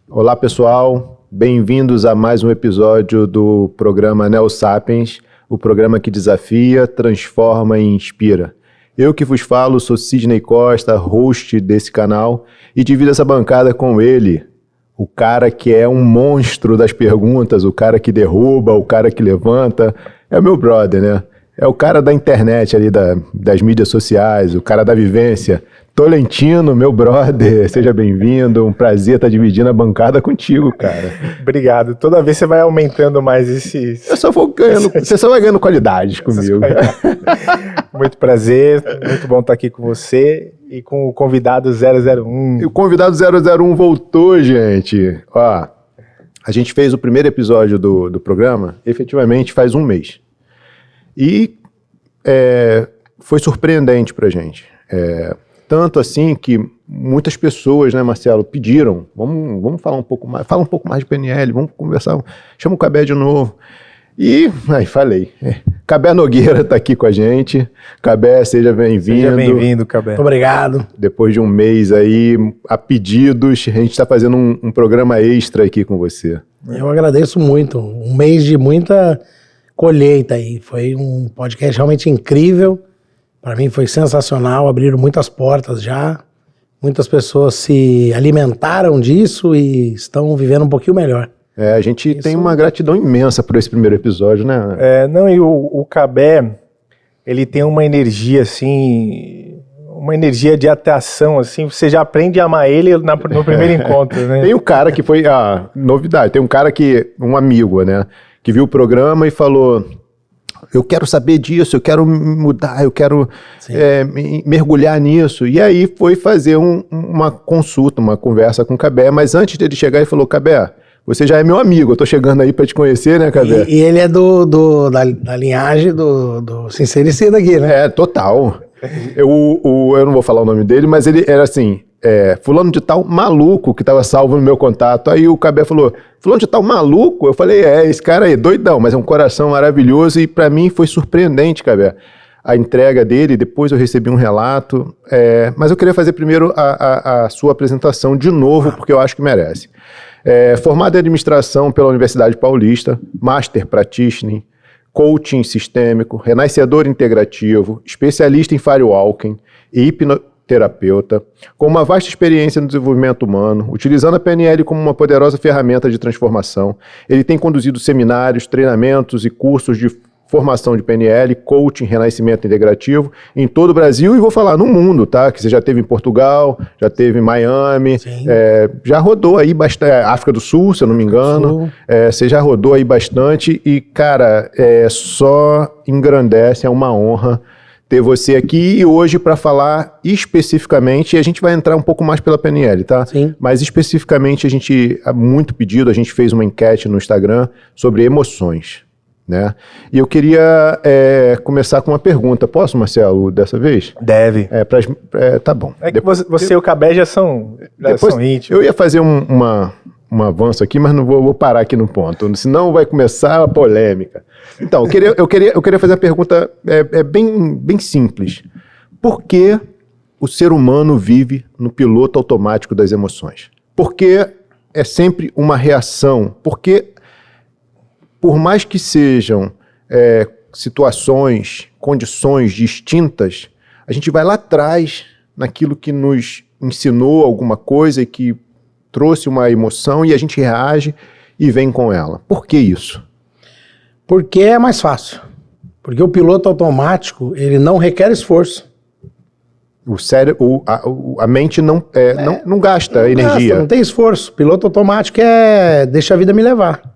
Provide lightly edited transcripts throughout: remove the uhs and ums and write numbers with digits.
Olá, pessoal. Bem-vindos a mais um episódio do programa Neo Sapiens, o programa que desafia, transforma e inspira. Eu que vos falo, sou Sidney Costa, host desse canal, e divido essa bancada com ele, o cara que é um monstro das perguntas, o cara que derruba, o cara que levanta. É o meu brother, né? É o cara da internet ali, das mídias sociais, o cara da vivência. Tolentino, meu brother, seja bem-vindo. Um prazer estar dividindo a bancada contigo, cara. Obrigado. Toda vez você vai aumentando mais esses... Eu só vou ganhando, você só vai ganhando qualidades comigo. Muito prazer, muito bom estar aqui com você e com o convidado 001. E o convidado 001 voltou, gente. Ó, a gente fez o primeiro episódio do programa, efetivamente, faz um mês. E foi surpreendente pra gente. Tanto assim que muitas pessoas, né, Marcelo, pediram, vamos falar um pouco mais, fala um pouco mais de PNL, vamos conversar, chama o Cabé de novo. E aí falei, Cabé Nogueira está aqui com a gente. Cabé, seja bem-vindo. Seja bem-vindo, Cabé. Muito obrigado. Depois de um mês aí, a pedidos, a gente está fazendo um programa extra aqui com você. Eu agradeço muito, um mês de muita colheita aí, foi um podcast realmente incrível, para mim foi sensacional, abriram muitas portas já, muitas pessoas se alimentaram disso e estão vivendo um pouquinho melhor. A gente tem uma gratidão imensa por esse primeiro episódio, né? E o Cabé, ele tem uma energia assim, uma energia de atração, assim, você já aprende a amar ele no primeiro encontro, né? Tem um cara que foi, novidade, tem um cara um amigo, né, que viu o programa e falou, eu quero saber disso, eu quero mudar, eu quero mergulhar nisso. E aí foi fazer uma consulta, uma conversa com o Cabé, mas antes dele chegar ele falou, Cabé, você já é meu amigo, eu tô chegando aí pra te conhecer, né, Cabé? E ele é da linhagem do Sincericida aqui, né? Total. Eu não vou falar o nome dele, mas ele era assim, fulano de tal maluco que tava salvo no meu contato. Aí o Cabé falou, fulano de tal maluco? Eu falei, esse cara aí, doidão, mas é um coração maravilhoso e pra mim foi surpreendente, Cabé, a entrega dele. Depois eu recebi um relato, mas eu queria fazer primeiro a sua apresentação de novo, porque eu acho que merece. Formado em administração pela Universidade Paulista, Master Practitioner, coaching sistêmico, renascedor integrativo, especialista em firewalking e hipnoterapeuta, com uma vasta experiência no desenvolvimento humano, utilizando a PNL como uma poderosa ferramenta de transformação. Ele tem conduzido seminários, treinamentos e cursos de formação de PNL, coaching, renascimento integrativo em todo o Brasil e vou falar no mundo, tá? Que você já teve em Portugal, já teve em Miami, já rodou aí bastante, África do Sul, se eu não me engano, você já rodou aí bastante e, cara, só engrandece, é uma honra ter você aqui e hoje para falar especificamente, e a gente vai entrar um pouco mais pela PNL, tá? Sim. Mas especificamente muito pedido, a gente fez uma enquete no Instagram sobre emoções. Né? E eu queria começar com uma pergunta. Posso, Marcelo, dessa vez? Deve. Tá bom. Que você e o Cabé já são íntimos. Eu ia fazer um avanço aqui, mas não vou parar aqui no ponto, senão vai começar a polêmica. Então, eu queria fazer a pergunta bem simples. Por que o ser humano vive no piloto automático das emoções? Por que é sempre uma reação? Porque por mais que sejam situações, condições distintas, a gente vai lá atrás naquilo que nos ensinou alguma coisa e que trouxe uma emoção e a gente reage e vem com ela. Por que isso? Porque é mais fácil. Porque o piloto automático, ele não requer esforço. O cérebro, a mente não gasta energia. Não tem esforço. Piloto automático deixa a vida me levar.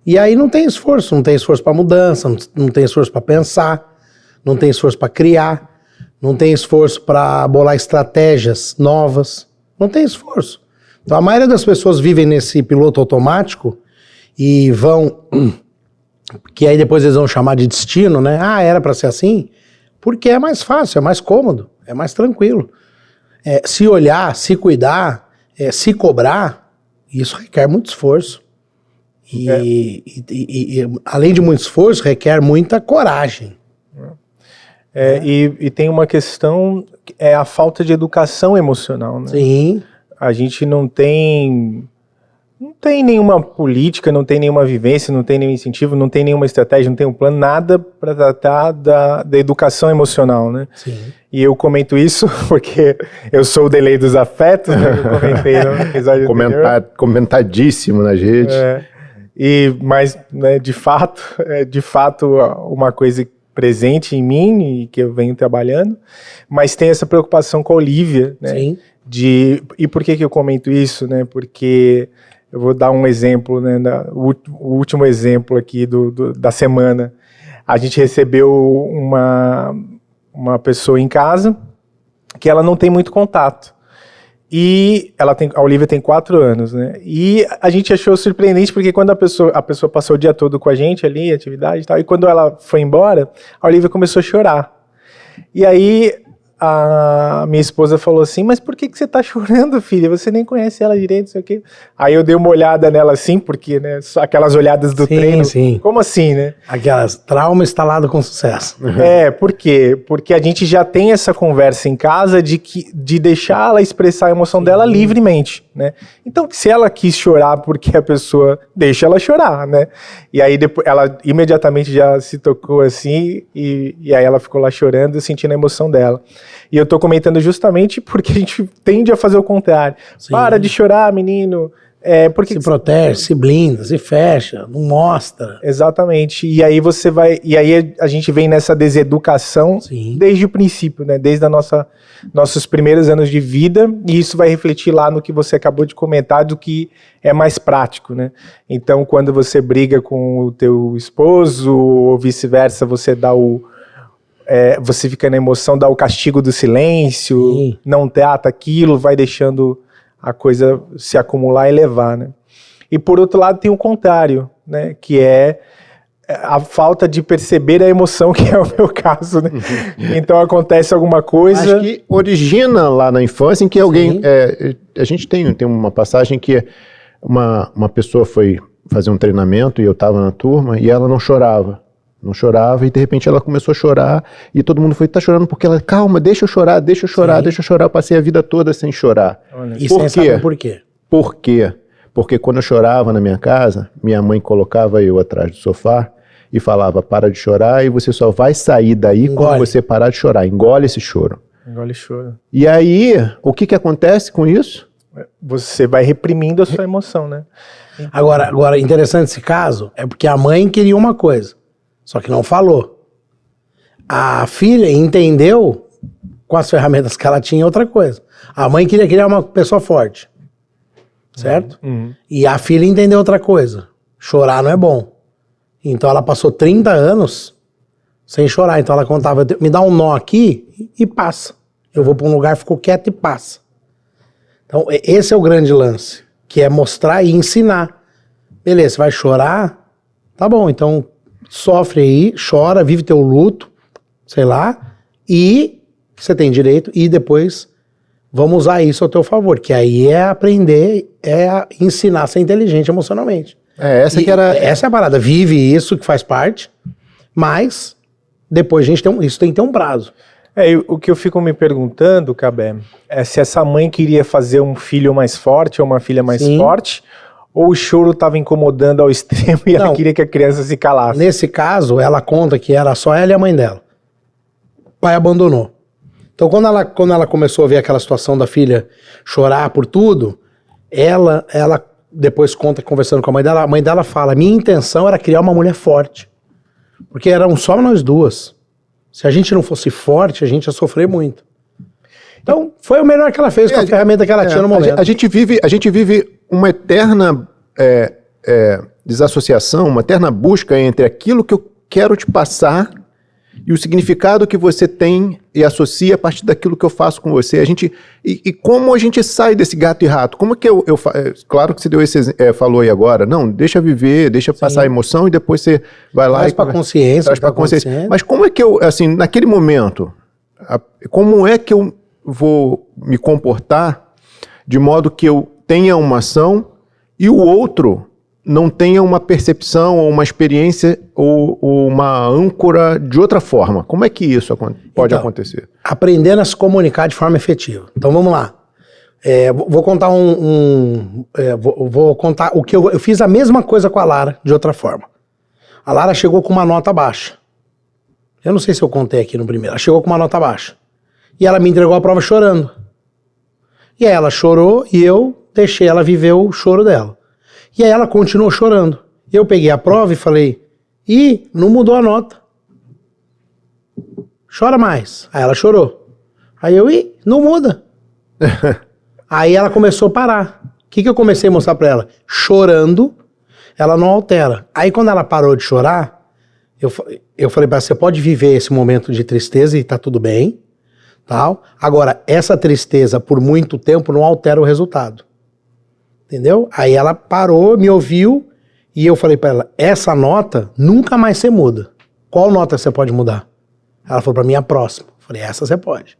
E aí não tem esforço para mudança, não tem esforço para pensar, não tem esforço para criar, não tem esforço para bolar estratégias novas, não tem esforço. Então a maioria das pessoas vivem nesse piloto automático e que aí depois eles vão chamar de destino, né? Era para ser assim, porque é mais fácil, é mais cômodo, é mais tranquilo. Se olhar, se cuidar, se cobrar, isso requer muito esforço. E além de muito esforço, requer muita coragem. E tem uma questão, a falta de educação emocional, né? Sim. A gente não tem Não tem nenhuma política, não tem nenhuma vivência, não tem nenhum incentivo, não tem nenhuma estratégia, não tem um plano, nada para tratar da educação emocional, né? Sim. E eu comento isso porque eu sou o delay dos afetos, né? Eu comentei no episódio anterior. Comentadíssimo nas redes. Mas, né, de fato, uma coisa presente em mim e que eu venho trabalhando, mas tem essa preocupação com a Olivia, né? Sim. E por que eu comento isso, né? Porque eu vou dar um exemplo, né? O último exemplo aqui da semana. A gente recebeu uma pessoa em casa que ela não tem muito contato. E a Olivia tem 4 anos, né? E a gente achou surpreendente porque quando a pessoa passou o dia todo com a gente ali, atividade e tal, e quando ela foi embora, a Olivia começou a chorar. E aí a minha esposa falou assim, mas por que você tá chorando, filha? Você nem conhece ela direito, não sei o quê. Aí eu dei uma olhada nela assim, porque, né, aquelas olhadas do treino. Sim. Como assim, né? Aquelas, trauma instalado com sucesso. Por quê? Porque a gente já tem essa conversa em casa de deixar ela expressar a emoção dela livremente, né? Então, se ela quis chorar porque a pessoa deixa ela chorar, né? E aí depois, ela imediatamente já se tocou assim e aí ela ficou lá chorando, sentindo a emoção dela. E eu tô comentando justamente porque a gente tende a fazer o contrário. Sim. Para de chorar, menino. Porque se protege, se blinda, se fecha, não mostra. Exatamente. E aí a gente vem nessa deseducação. Sim. Desde o princípio, né? Desde nossos primeiros anos de vida, e isso vai refletir lá no que você acabou de comentar do que é mais prático, né? Então, quando você briga com o teu esposo ou vice-versa, você dá você fica na emoção, dá o castigo do silêncio, Sim. não trata aquilo, vai deixando a coisa se acumular e levar, né? E por outro lado tem o contrário, né? Que é a falta de perceber a emoção, que é o meu caso, né? Então acontece alguma coisa... Acho que origina lá na infância em que alguém... a gente tem uma passagem que uma pessoa foi fazer um treinamento e eu estava na turma e ela não chorava e de repente ela começou a chorar e todo mundo foi, tá chorando porque ela, calma, deixa eu chorar, eu passei a vida toda sem chorar. E sem saber por quê? Por quê? Porque quando eu chorava na minha casa, minha mãe colocava eu atrás do sofá e falava, para de chorar e você só vai sair daí quando você parar de chorar, engole esse choro. Engole choro. E aí, o que acontece com isso? Você vai reprimindo a sua emoção, né? Então... Agora, interessante esse caso, é porque a mãe queria uma coisa, só que não falou. A filha entendeu, com as ferramentas que ela tinha, outra coisa. A mãe queria criar uma pessoa forte, certo? E a filha entendeu outra coisa. Chorar não é bom. Então ela passou 30 anos sem chorar. Então ela contava, me dá um nó aqui e passa. Eu vou para um lugar, fico quieto e passa. Então esse é o grande lance, que é mostrar e ensinar. Beleza, você vai chorar? Tá bom, então sofre aí, chora, vive teu luto, sei lá, e você tem direito, e depois vamos usar isso ao teu favor, que aí é aprender, ensinar a ser inteligente emocionalmente. Essa é a parada, vive isso que faz parte, mas depois a gente isso tem que ter um prazo. O que eu fico me perguntando, Cabé, é se essa mãe queria fazer um filho mais forte ou uma filha mais forte, ou o choro estava incomodando ao extremo e ela queria que a criança se calasse. Nesse caso, ela conta que era só ela e a mãe dela. O pai abandonou. Então, quando ela começou a ver aquela situação da filha chorar por tudo, ela depois conta, conversando com a mãe dela fala, minha intenção era criar uma mulher forte. Porque eram só nós duas. Se a gente não fosse forte, a gente ia sofrer muito. Então, foi o melhor que ela fez com a ferramenta que ela tinha no momento. A gente vive uma eterna desassociação, uma eterna busca entre aquilo que eu quero te passar e o significado que você tem e associa a partir daquilo que eu faço com você. E como a gente sai desse gato e rato? Como que eu claro que você deu falou aí agora, não, deixa viver, deixa passar a emoção e depois você vai lá traz pra consciência. Traz pra consciência. Mas como é que eu, assim, naquele momento, como é que eu vou me comportar de modo que eu tenha uma ação e o outro não tenha uma percepção ou uma experiência ou uma âncora de outra forma? Como é que isso pode acontecer? Aprendendo a se comunicar de forma efetiva. Então vamos lá. Vou contar vou contar o que eu fiz a mesma coisa com a Lara, de outra forma. A Lara chegou com uma nota baixa. Eu não sei se eu contei aqui no primeiro. Ela chegou com uma nota baixa. E ela me entregou a prova chorando. E aí ela chorou e eu deixei ela viver o choro dela. E aí ela continuou chorando. Eu peguei a prova e falei, não mudou a nota. Chora mais. Aí ela chorou. Aí eu, não muda. Aí ela começou a parar. O que eu comecei a mostrar pra ela? Chorando, ela não altera. Aí quando ela parou de chorar, eu falei pra ela, você pode viver esse momento de tristeza e tá tudo bem, tal. Agora, essa tristeza por muito tempo não altera o resultado. Entendeu? Aí ela parou, me ouviu, e eu falei pra ela, essa nota nunca mais você muda. Qual nota você pode mudar? Ela falou pra mim, a próxima. Eu falei, essa você pode.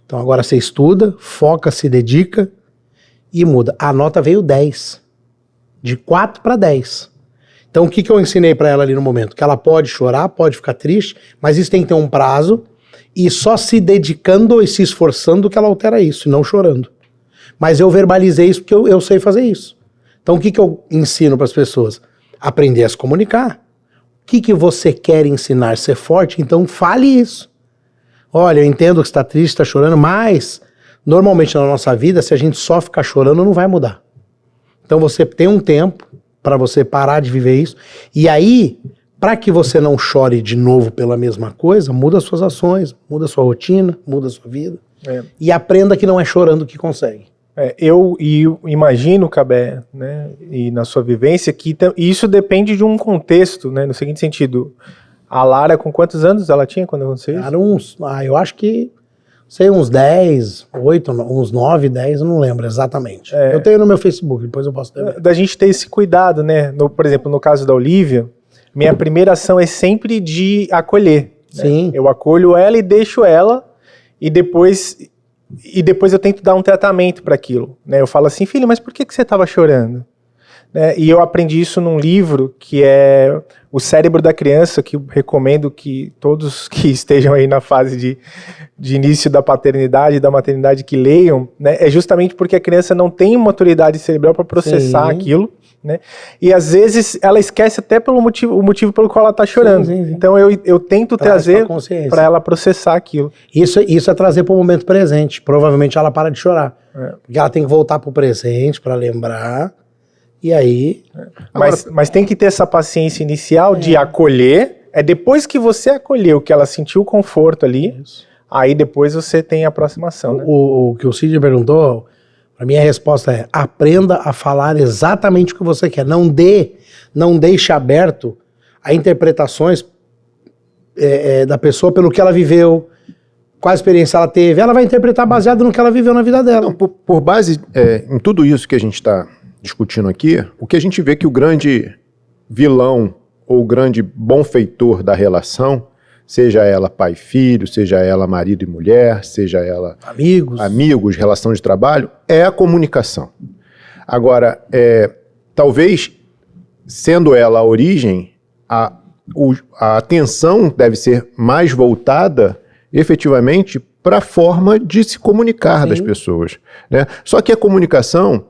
Então agora você estuda, foca, se dedica e muda. A nota veio 10. De 4 para 10. Então o que eu ensinei para ela ali no momento? Que ela pode chorar, pode ficar triste, mas isso tem que ter um prazo e só se dedicando e se esforçando que ela altera isso, e não chorando. Mas eu verbalizei isso porque eu sei fazer isso. Então o que eu ensino para as pessoas? Aprender a se comunicar. O que você quer ensinar? Ser forte? Então fale isso. Olha, eu entendo que você está triste, está chorando, mas normalmente na nossa vida, se a gente só ficar chorando, não vai mudar. Então você tem um tempo para você parar de viver isso. E aí, para que você não chore de novo pela mesma coisa, muda as suas ações, muda a sua rotina, muda a sua vida. E aprenda que não é chorando que consegue. Eu imagino, Cabé, né, e na sua vivência, que isso depende de um contexto, né, no seguinte sentido. A Lara, com quantos anos ela tinha quando aconteceu isso? Era eu acho que, uns 10, 8, uns 9, 10, eu não lembro exatamente. Eu tenho no meu Facebook, depois eu posso ter. Da gente ter esse cuidado, né? Por exemplo, no caso da Olivia, minha primeira ação é sempre de acolher. Sim. Né? Eu acolho ela e deixo ela, e depois eu tento dar um tratamento para aquilo. Né? Eu falo assim, filha, mas por que você estava chorando? Né? E eu aprendi isso num livro que é O Cérebro da Criança, que eu recomendo que todos que estejam aí na fase de início da paternidade e da maternidade que leiam, né? É justamente porque a criança não tem maturidade cerebral para processar aquilo, né? E às vezes ela esquece até o motivo pelo qual ela está chorando. Sim. Então eu tento trazer para ela processar aquilo. Isso é trazer para o momento presente. Provavelmente ela para de chorar. Porque ela tem que voltar para o presente para lembrar. E aí... Mas tem que ter essa paciência inicial de acolher. É depois que você acolheu, que ela sentiu o conforto ali, aí depois você tem a aproximação. Né? O que o Cid perguntou, para mim a resposta é, aprenda a falar exatamente o que você quer. Não deixe aberto a interpretações da pessoa pelo que ela viveu, qual experiência ela teve. Ela vai interpretar baseado no que ela viveu na vida dela. Não, por base em tudo isso que a gente está discutindo aqui, o que a gente vê que o grande vilão ou o grande bonfeitor da relação, seja ela pai e filho, seja ela marido e mulher, seja ela amigos, relação de trabalho, é a comunicação. Agora, talvez, sendo ela a origem, a atenção deve ser mais voltada, efetivamente, para a forma de se comunicar das pessoas. Né? Só que a comunicação,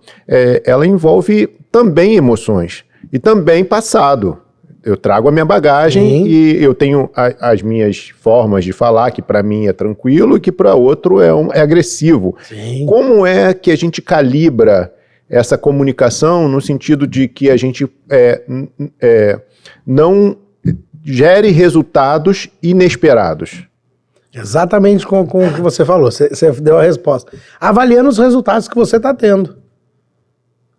ela envolve também emoções e também passado. Eu trago a minha bagagem e eu tenho as minhas formas de falar, que para mim é tranquilo e que para outro é agressivo. Sim. Como é que a gente calibra essa comunicação no sentido de que a gente não gere resultados inesperados? Exatamente com o que você falou, você deu a resposta. Avaliando os resultados que você está tendo.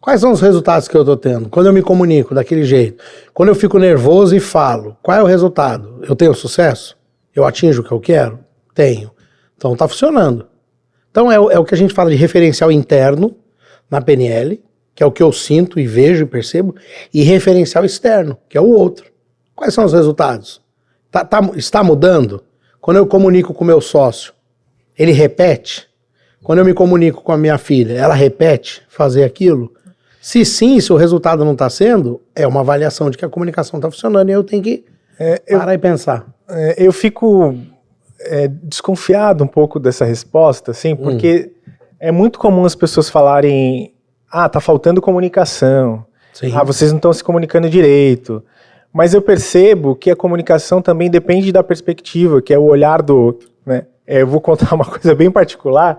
Quais são os resultados que eu estou tendo? Quando eu me comunico daquele jeito, quando eu fico nervoso e falo, qual é o resultado? Eu tenho sucesso? Eu atinjo o que eu quero? Tenho. Então está funcionando. Então é o que a gente fala de referencial interno na PNL, que é o que eu sinto e vejo e percebo, e referencial externo, que é o outro. Quais são os resultados? Está mudando? Quando eu comunico com o meu sócio, ele repete? Quando eu me comunico com a minha filha, ela repete fazer aquilo? Se sim, se o resultado não está sendo, é uma avaliação de que a comunicação está funcionando e eu tenho que parar e pensar. Eu fico desconfiado um pouco dessa resposta, assim, porque é muito comum as pessoas falarem, tá faltando comunicação, Sim. vocês não estão se comunicando direito. Mas eu percebo que a comunicação também depende da perspectiva, que é o olhar do outro, né? Eu vou contar uma coisa bem particular.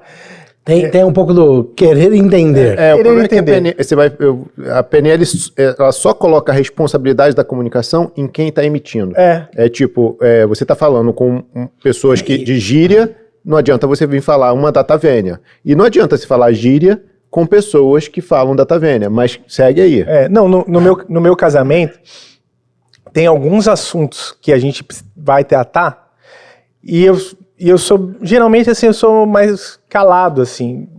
Tem um pouco do querer entender. O problema é que entender. a PNL ela só coloca a responsabilidade da comunicação em quem está emitindo. Você está falando com pessoas de gíria, não adianta você vir falar uma data vênia. E não adianta se falar gíria com pessoas que falam data vênia, mas segue aí. No meu casamento, tem alguns assuntos que a gente vai tratar e eu sou, geralmente assim, eu sou mais calado, assim,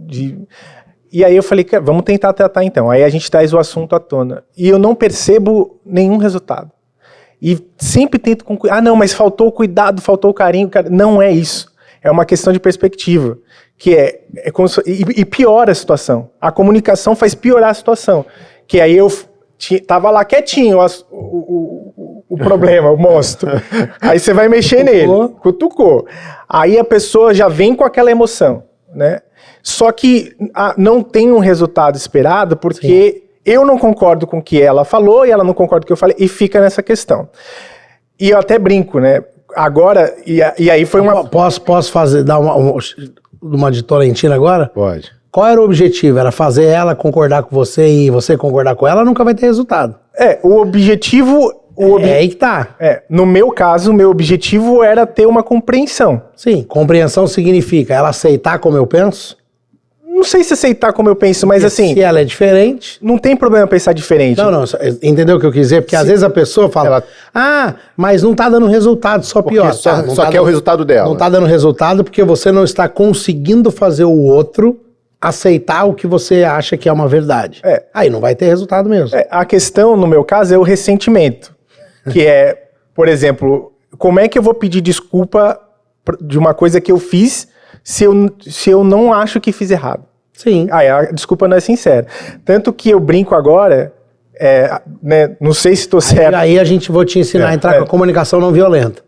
e aí eu falei, vamos tentar tratar então. Aí a gente traz o assunto à tona. E eu não percebo nenhum resultado. E sempre tento não, mas faltou o cuidado, faltou o carinho. Não é isso. É uma questão de perspectiva. Que é como se, e piora a situação. A comunicação faz piorar a situação. Que aí eu tava lá quietinho o problema, o monstro. Aí você vai mexer nele, cutucou. Aí a pessoa já vem com aquela emoção, né? Só que não tem um resultado esperado porque eu não concordo com o que ela falou e ela não concorda com o que eu falei e fica nessa questão. E eu até brinco, né? Agora, e aí foi uma... Posso dar uma de Tolentino agora? Pode. Qual era o objetivo? Era fazer ela concordar com você e você concordar com ela, nunca vai ter resultado. O objetivo... É aí que tá. No meu caso, o meu objetivo era ter uma compreensão. Sim, compreensão significa ela aceitar como eu penso? Não sei se aceitar como eu penso, mas assim... Se ela é diferente... Não tem problema pensar diferente. Não, entendeu o que eu quis dizer? Porque às vezes a pessoa fala, mas não tá dando resultado, só pior. Só quer o resultado dela. Não tá dando resultado porque você não está conseguindo fazer o outro aceitar o que você acha que é uma verdade. Aí não vai ter resultado mesmo. A questão, no meu caso, é o ressentimento. Que é, por exemplo, como é que eu vou pedir desculpa de uma coisa que eu fiz se eu não acho que fiz errado? Sim. A desculpa não é sincera. Tanto que eu brinco agora, né, não sei se estou certo. Aí vou te ensinar a entrar com a comunicação não violenta.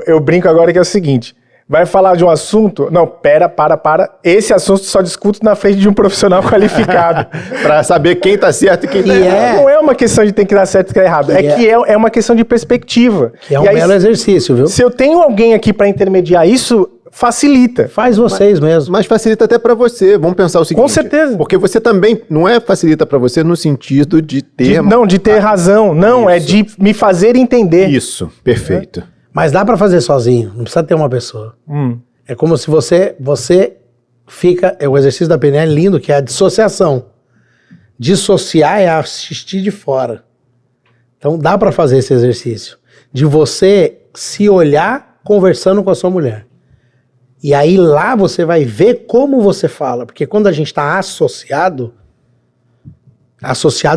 Eu brinco agora que é o seguinte... Vai falar de um assunto? Não, para. Esse assunto só discuto na frente de um profissional qualificado. Para saber quem tá certo e quem tá errado. Não é uma questão de tem que dar certo e que dar errado. É uma questão de perspectiva. Que é um belo exercício, viu? Se eu tenho alguém aqui para intermediar isso, facilita. Faz vocês mesmo. Mas facilita até para você. Vamos pensar o seguinte. Com certeza. Porque você também não facilita para você no sentido de ter... de ter razão. Não, isso. É de me fazer entender. Isso, perfeito. Mas dá pra fazer sozinho, não precisa ter uma pessoa. É como se você fica... O exercício da PNL é lindo, que é a dissociação. Dissociar é assistir de fora. Então dá pra fazer esse exercício. De você se olhar conversando com a sua mulher. E aí lá você vai ver como você fala. Porque quando a gente tá associado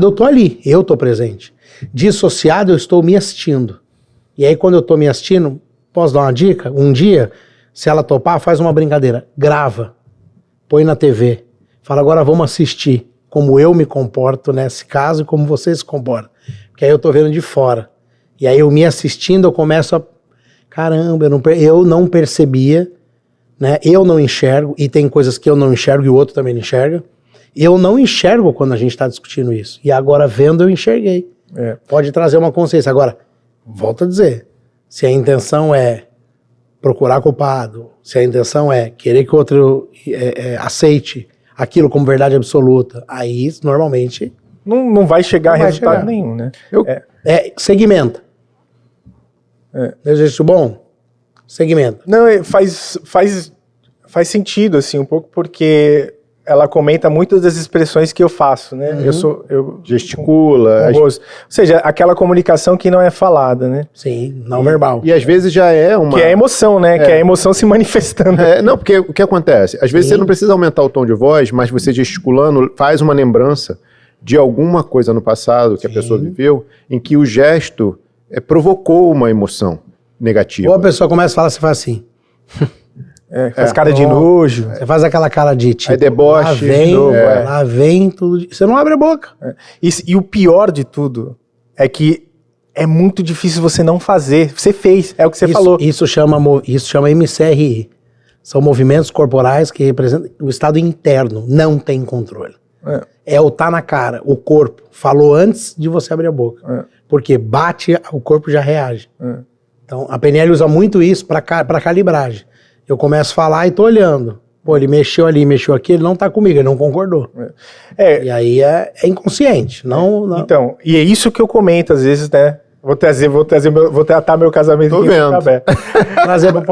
eu tô ali, eu tô presente. Dissociado eu estou me assistindo. E aí quando eu tô me assistindo, posso dar uma dica? Um dia, se ela topar, faz uma brincadeira. Grava. Põe na TV. Fala, agora vamos assistir como eu me comporto nesse caso e como você se comporta. Porque aí eu tô vendo de fora. E aí eu me assistindo, eu começo a... Caramba, eu não percebia, né? Eu não enxergo, e tem coisas que eu não enxergo e o outro também não enxerga. Eu não enxergo quando a gente tá discutindo isso. E agora vendo, eu enxerguei. Pode trazer uma consciência. Agora... Volto a dizer, se a intenção é procurar culpado, se a intenção é querer que o outro aceite aquilo como verdade absoluta, aí normalmente... Não vai chegar a resultado nenhum, né? Segmenta. Exercício bom? Segmenta. Não, faz sentido, assim, um pouco, porque... Ela comenta muitas das expressões que eu faço, né? Eu gesticula. Ou seja, aquela comunicação que não é falada, né? Sim, não verbal. E às vezes já é uma... Que é a emoção, né? Que é a emoção se manifestando. Não, porque o que acontece? Às vezes você não precisa aumentar o tom de voz, mas você gesticulando faz uma lembrança de alguma coisa no passado que a pessoa viveu, em que o gesto provocou uma emoção negativa. Ou a pessoa começa a falar, você faz assim... Faz cara de nojo. Você faz aquela cara de tipo... Aí deboche. Lá vem tudo... Você não abre a boca. E o pior de tudo é que é muito difícil você não fazer. Você fez, é o que você falou. Isso chama MCRI. São movimentos corporais que representam o estado interno, não tem controle. É o tá na cara, o corpo falou antes de você abrir a boca. Porque bate, o corpo já reage. Então, a PNL usa muito isso para calibragem. Eu começo a falar e tô olhando. Pô, ele mexeu ali, mexeu aqui, ele não tá comigo, ele não concordou. E aí é inconsciente. Não. Então, e é isso que eu comento às vezes, né? Vou tratar meu casamento Tô vendo.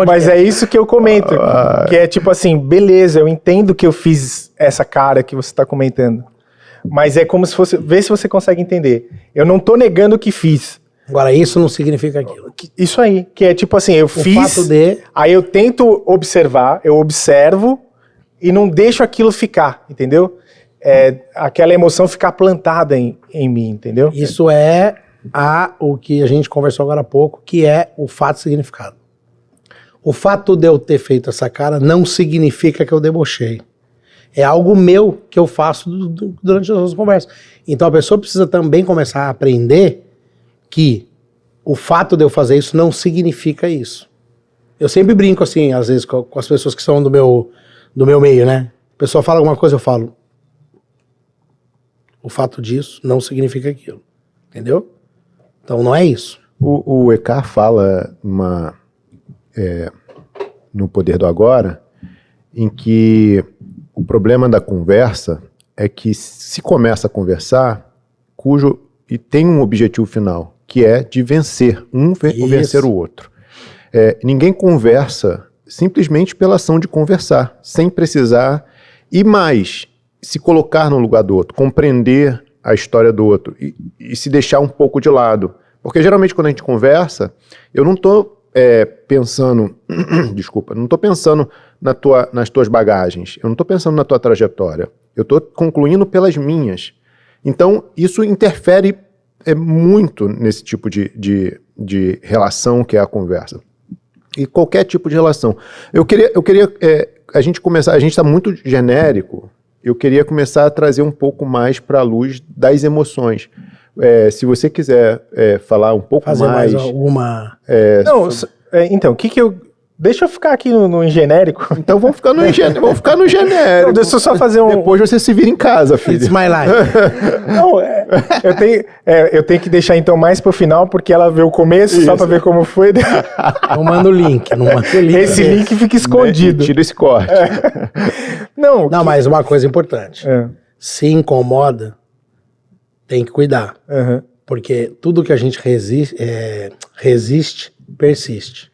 Mas é isso que eu comento. Que é tipo assim, beleza, eu entendo que eu fiz essa cara que você tá comentando. Mas é como se fosse, vê se você consegue entender. Eu não tô negando que fiz. Agora, isso não significa aquilo. Isso aí, que é tipo assim, eu fiz, fato de... aí eu tento observar, eu observo e não deixo aquilo ficar, entendeu? Aquela emoção ficar plantada em mim, entendeu? Isso é o que a gente conversou agora há pouco, que é o fato significado. O fato de eu ter feito essa cara não significa que eu debochei. É algo meu que eu faço durante as nossas conversas. Então a pessoa precisa também começar a aprender que o fato de eu fazer isso não significa isso. Eu sempre brinco assim, às vezes, com as pessoas que são do meu meio, né? A pessoa fala alguma coisa, eu falo, o fato disso não significa aquilo. Entendeu? Então não é isso. O Eckhart fala no Poder do Agora, em que o problema da conversa é que se começa a conversar, e tem um objetivo final, que é de vencer, vencer o outro. Ninguém conversa simplesmente pela ação de conversar, sem precisar, e mais, se colocar no lugar do outro, compreender a história do outro e se deixar um pouco de lado. Porque geralmente quando a gente conversa, eu não estou pensando, desculpa, não estou pensando nas tuas bagagens, eu não estou pensando na tua trajetória, eu estou concluindo pelas minhas. Então isso interfere muito nesse tipo de relação que é a conversa. E qualquer tipo de relação. Eu queria a gente está muito genérico, eu queria começar a trazer um pouco mais para a luz das emoções. Se você quiser falar um pouco mais alguma... Então, deixa eu ficar aqui no genérico. Então vamos ficar no genérico. Não, deixa eu só fazer Depois você se vira em casa, filho. It's my life. Não, eu tenho que deixar então mais pro final, porque ela vê o começo, isso, só pra ver como foi. Não manda o link. Esse link fica escondido. Tira esse corte. Não, mas uma coisa importante. Se incomoda, tem que cuidar. Porque tudo que a gente resiste, persiste.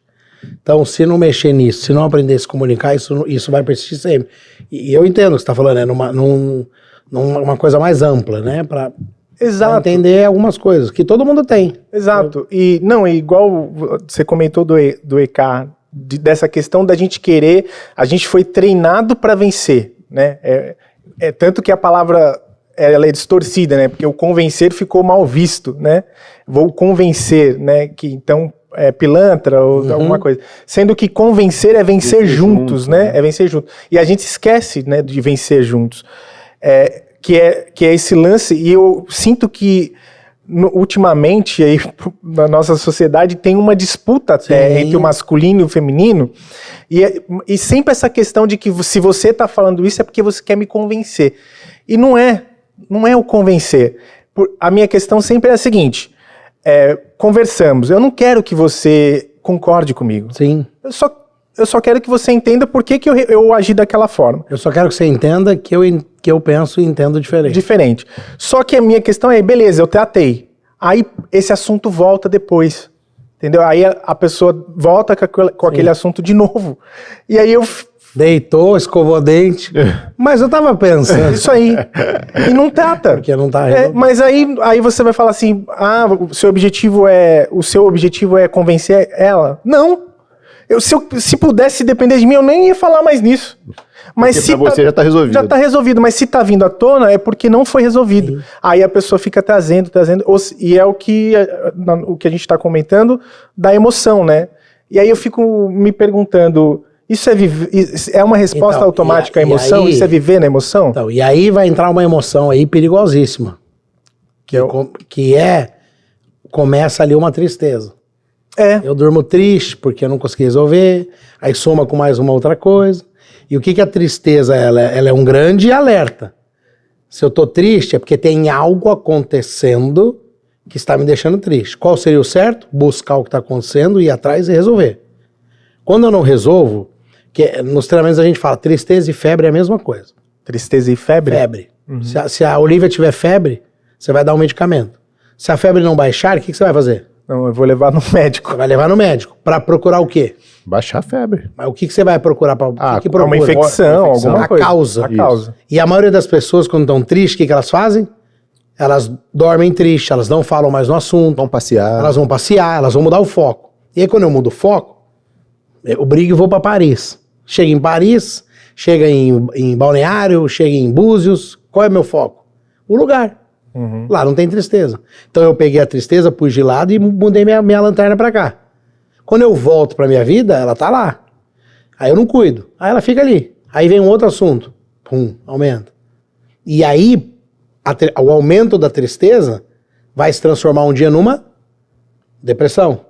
Então, se não mexer nisso, se não aprender a se comunicar, isso vai persistir sempre. E eu entendo o que você está falando, numa coisa mais ampla, né? Pra entender algumas coisas, que todo mundo tem. Exato. E igual você comentou do Eckhart, dessa questão da gente querer, a gente foi treinado para vencer, né? Tanto que a palavra ela é distorcida, né? Porque o convencer ficou mal visto, né? Vou convencer, né? Que então pilantra ou alguma coisa. Sendo que convencer é vencer juntos, né? É vencer juntos. E a gente esquece, né, de vencer juntos. Que é esse lance, e eu sinto que ultimamente aí, na nossa sociedade tem uma disputa até entre o masculino e o feminino, e sempre essa questão de que se você está falando isso é porque você quer me convencer. E não é o convencer. A minha questão sempre é a seguinte: conversamos, eu não quero que você concorde comigo. Sim. Eu só quero que você entenda por que eu agi daquela forma. Eu só quero que você entenda que eu penso e entendo diferente. Só que a minha questão é, beleza, eu tratei. Aí esse assunto volta depois. Entendeu? Aí a pessoa volta com aquele assunto de novo. E aí eu... Deitou, escovou o dente. Mas eu tava pensando. Isso aí. E não trata. Porque não tá mas aí você vai falar assim, o seu objetivo é convencer ela? Não. Se pudesse depender de mim, eu nem ia falar mais nisso. Mas porque pra você já tá resolvido. Já tá resolvido, mas se tá vindo à tona é porque não foi resolvido. Sim. Aí a pessoa fica trazendo, e é o que a gente tá comentando da emoção, né? E aí eu fico me perguntando, isso é uma resposta automática à emoção? Aí, isso é viver na emoção? Então, e aí vai entrar uma emoção aí perigosíssima. Começa ali uma tristeza. Eu durmo triste porque eu não consegui resolver, aí soma com mais uma outra coisa. E o que que a tristeza ela é um grande alerta. Se eu tô triste é porque tem algo acontecendo que está me deixando triste. Qual seria o certo? Buscar o que está acontecendo, ir atrás e resolver. Quando eu não resolvo, que nos treinamentos a gente fala tristeza e febre é a mesma coisa. Tristeza e febre? Febre. Se a Olivia tiver febre, você vai dar um medicamento. Se a febre não baixar, o que você vai fazer? Não, eu vou levar no médico. Você vai levar no médico. Para procurar o quê? Baixar a febre. Mas o que você vai procurar? Que procura? Uma infecção, alguma A coisa. causa. A causa. E a maioria das pessoas, quando estão tristes, o que elas fazem? Elas dormem tristes, elas não falam mais no assunto, Vão passear. elas vão passear, elas vão mudar o foco. E aí, quando eu mudo o foco, eu brigo e vou para Paris. Chega em Paris, chega em Balneário, chega em Búzios. Qual é meu foco? O lugar. Lá não tem tristeza. Então eu peguei a tristeza, pus de lado e mudei minha lanterna para cá. Quando eu volto para minha vida, ela tá lá. Aí eu não cuido. Aí ela fica ali. Aí vem um outro assunto. Pum, aumenta. E aí, o aumento da tristeza vai se transformar um dia numa depressão.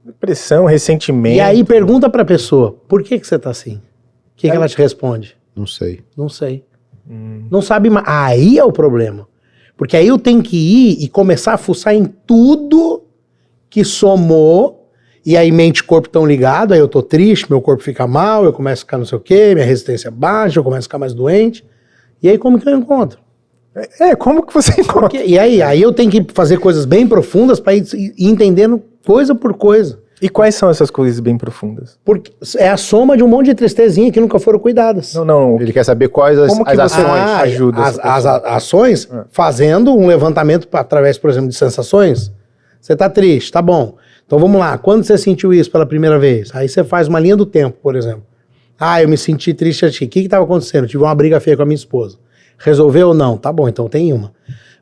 Depressão, ressentimento. E aí pergunta pra pessoa, por que você tá assim? O que ela te responde? Não sei. Não sei. Não sabe mais. Aí é o problema. Porque aí eu tenho que ir e começar a fuçar em tudo que somou, e aí mente e corpo estão ligados, aí eu tô triste, meu corpo fica mal, eu começo a ficar não sei o quê, minha resistência baixa, eu começo a ficar mais doente. E aí como que eu encontro? Como que você encontra? E aí eu tenho que fazer coisas bem profundas para ir entendendo coisa por coisa. E quais são essas coisas bem profundas? Porque é a soma de um monte de tristezinha que nunca foram cuidadas. Não. Ele quer saber quais Como que as você ações. ajuda as essa ações, fazendo um levantamento através, por exemplo, de sensações. Você tá triste, tá bom. Então vamos lá, quando você sentiu isso pela primeira vez? Aí você faz uma linha do tempo, por exemplo. Eu me senti triste aqui. O que estava acontecendo? Eu tive uma briga feia com a minha esposa. Resolveu ou não? Tá bom, então tem uma.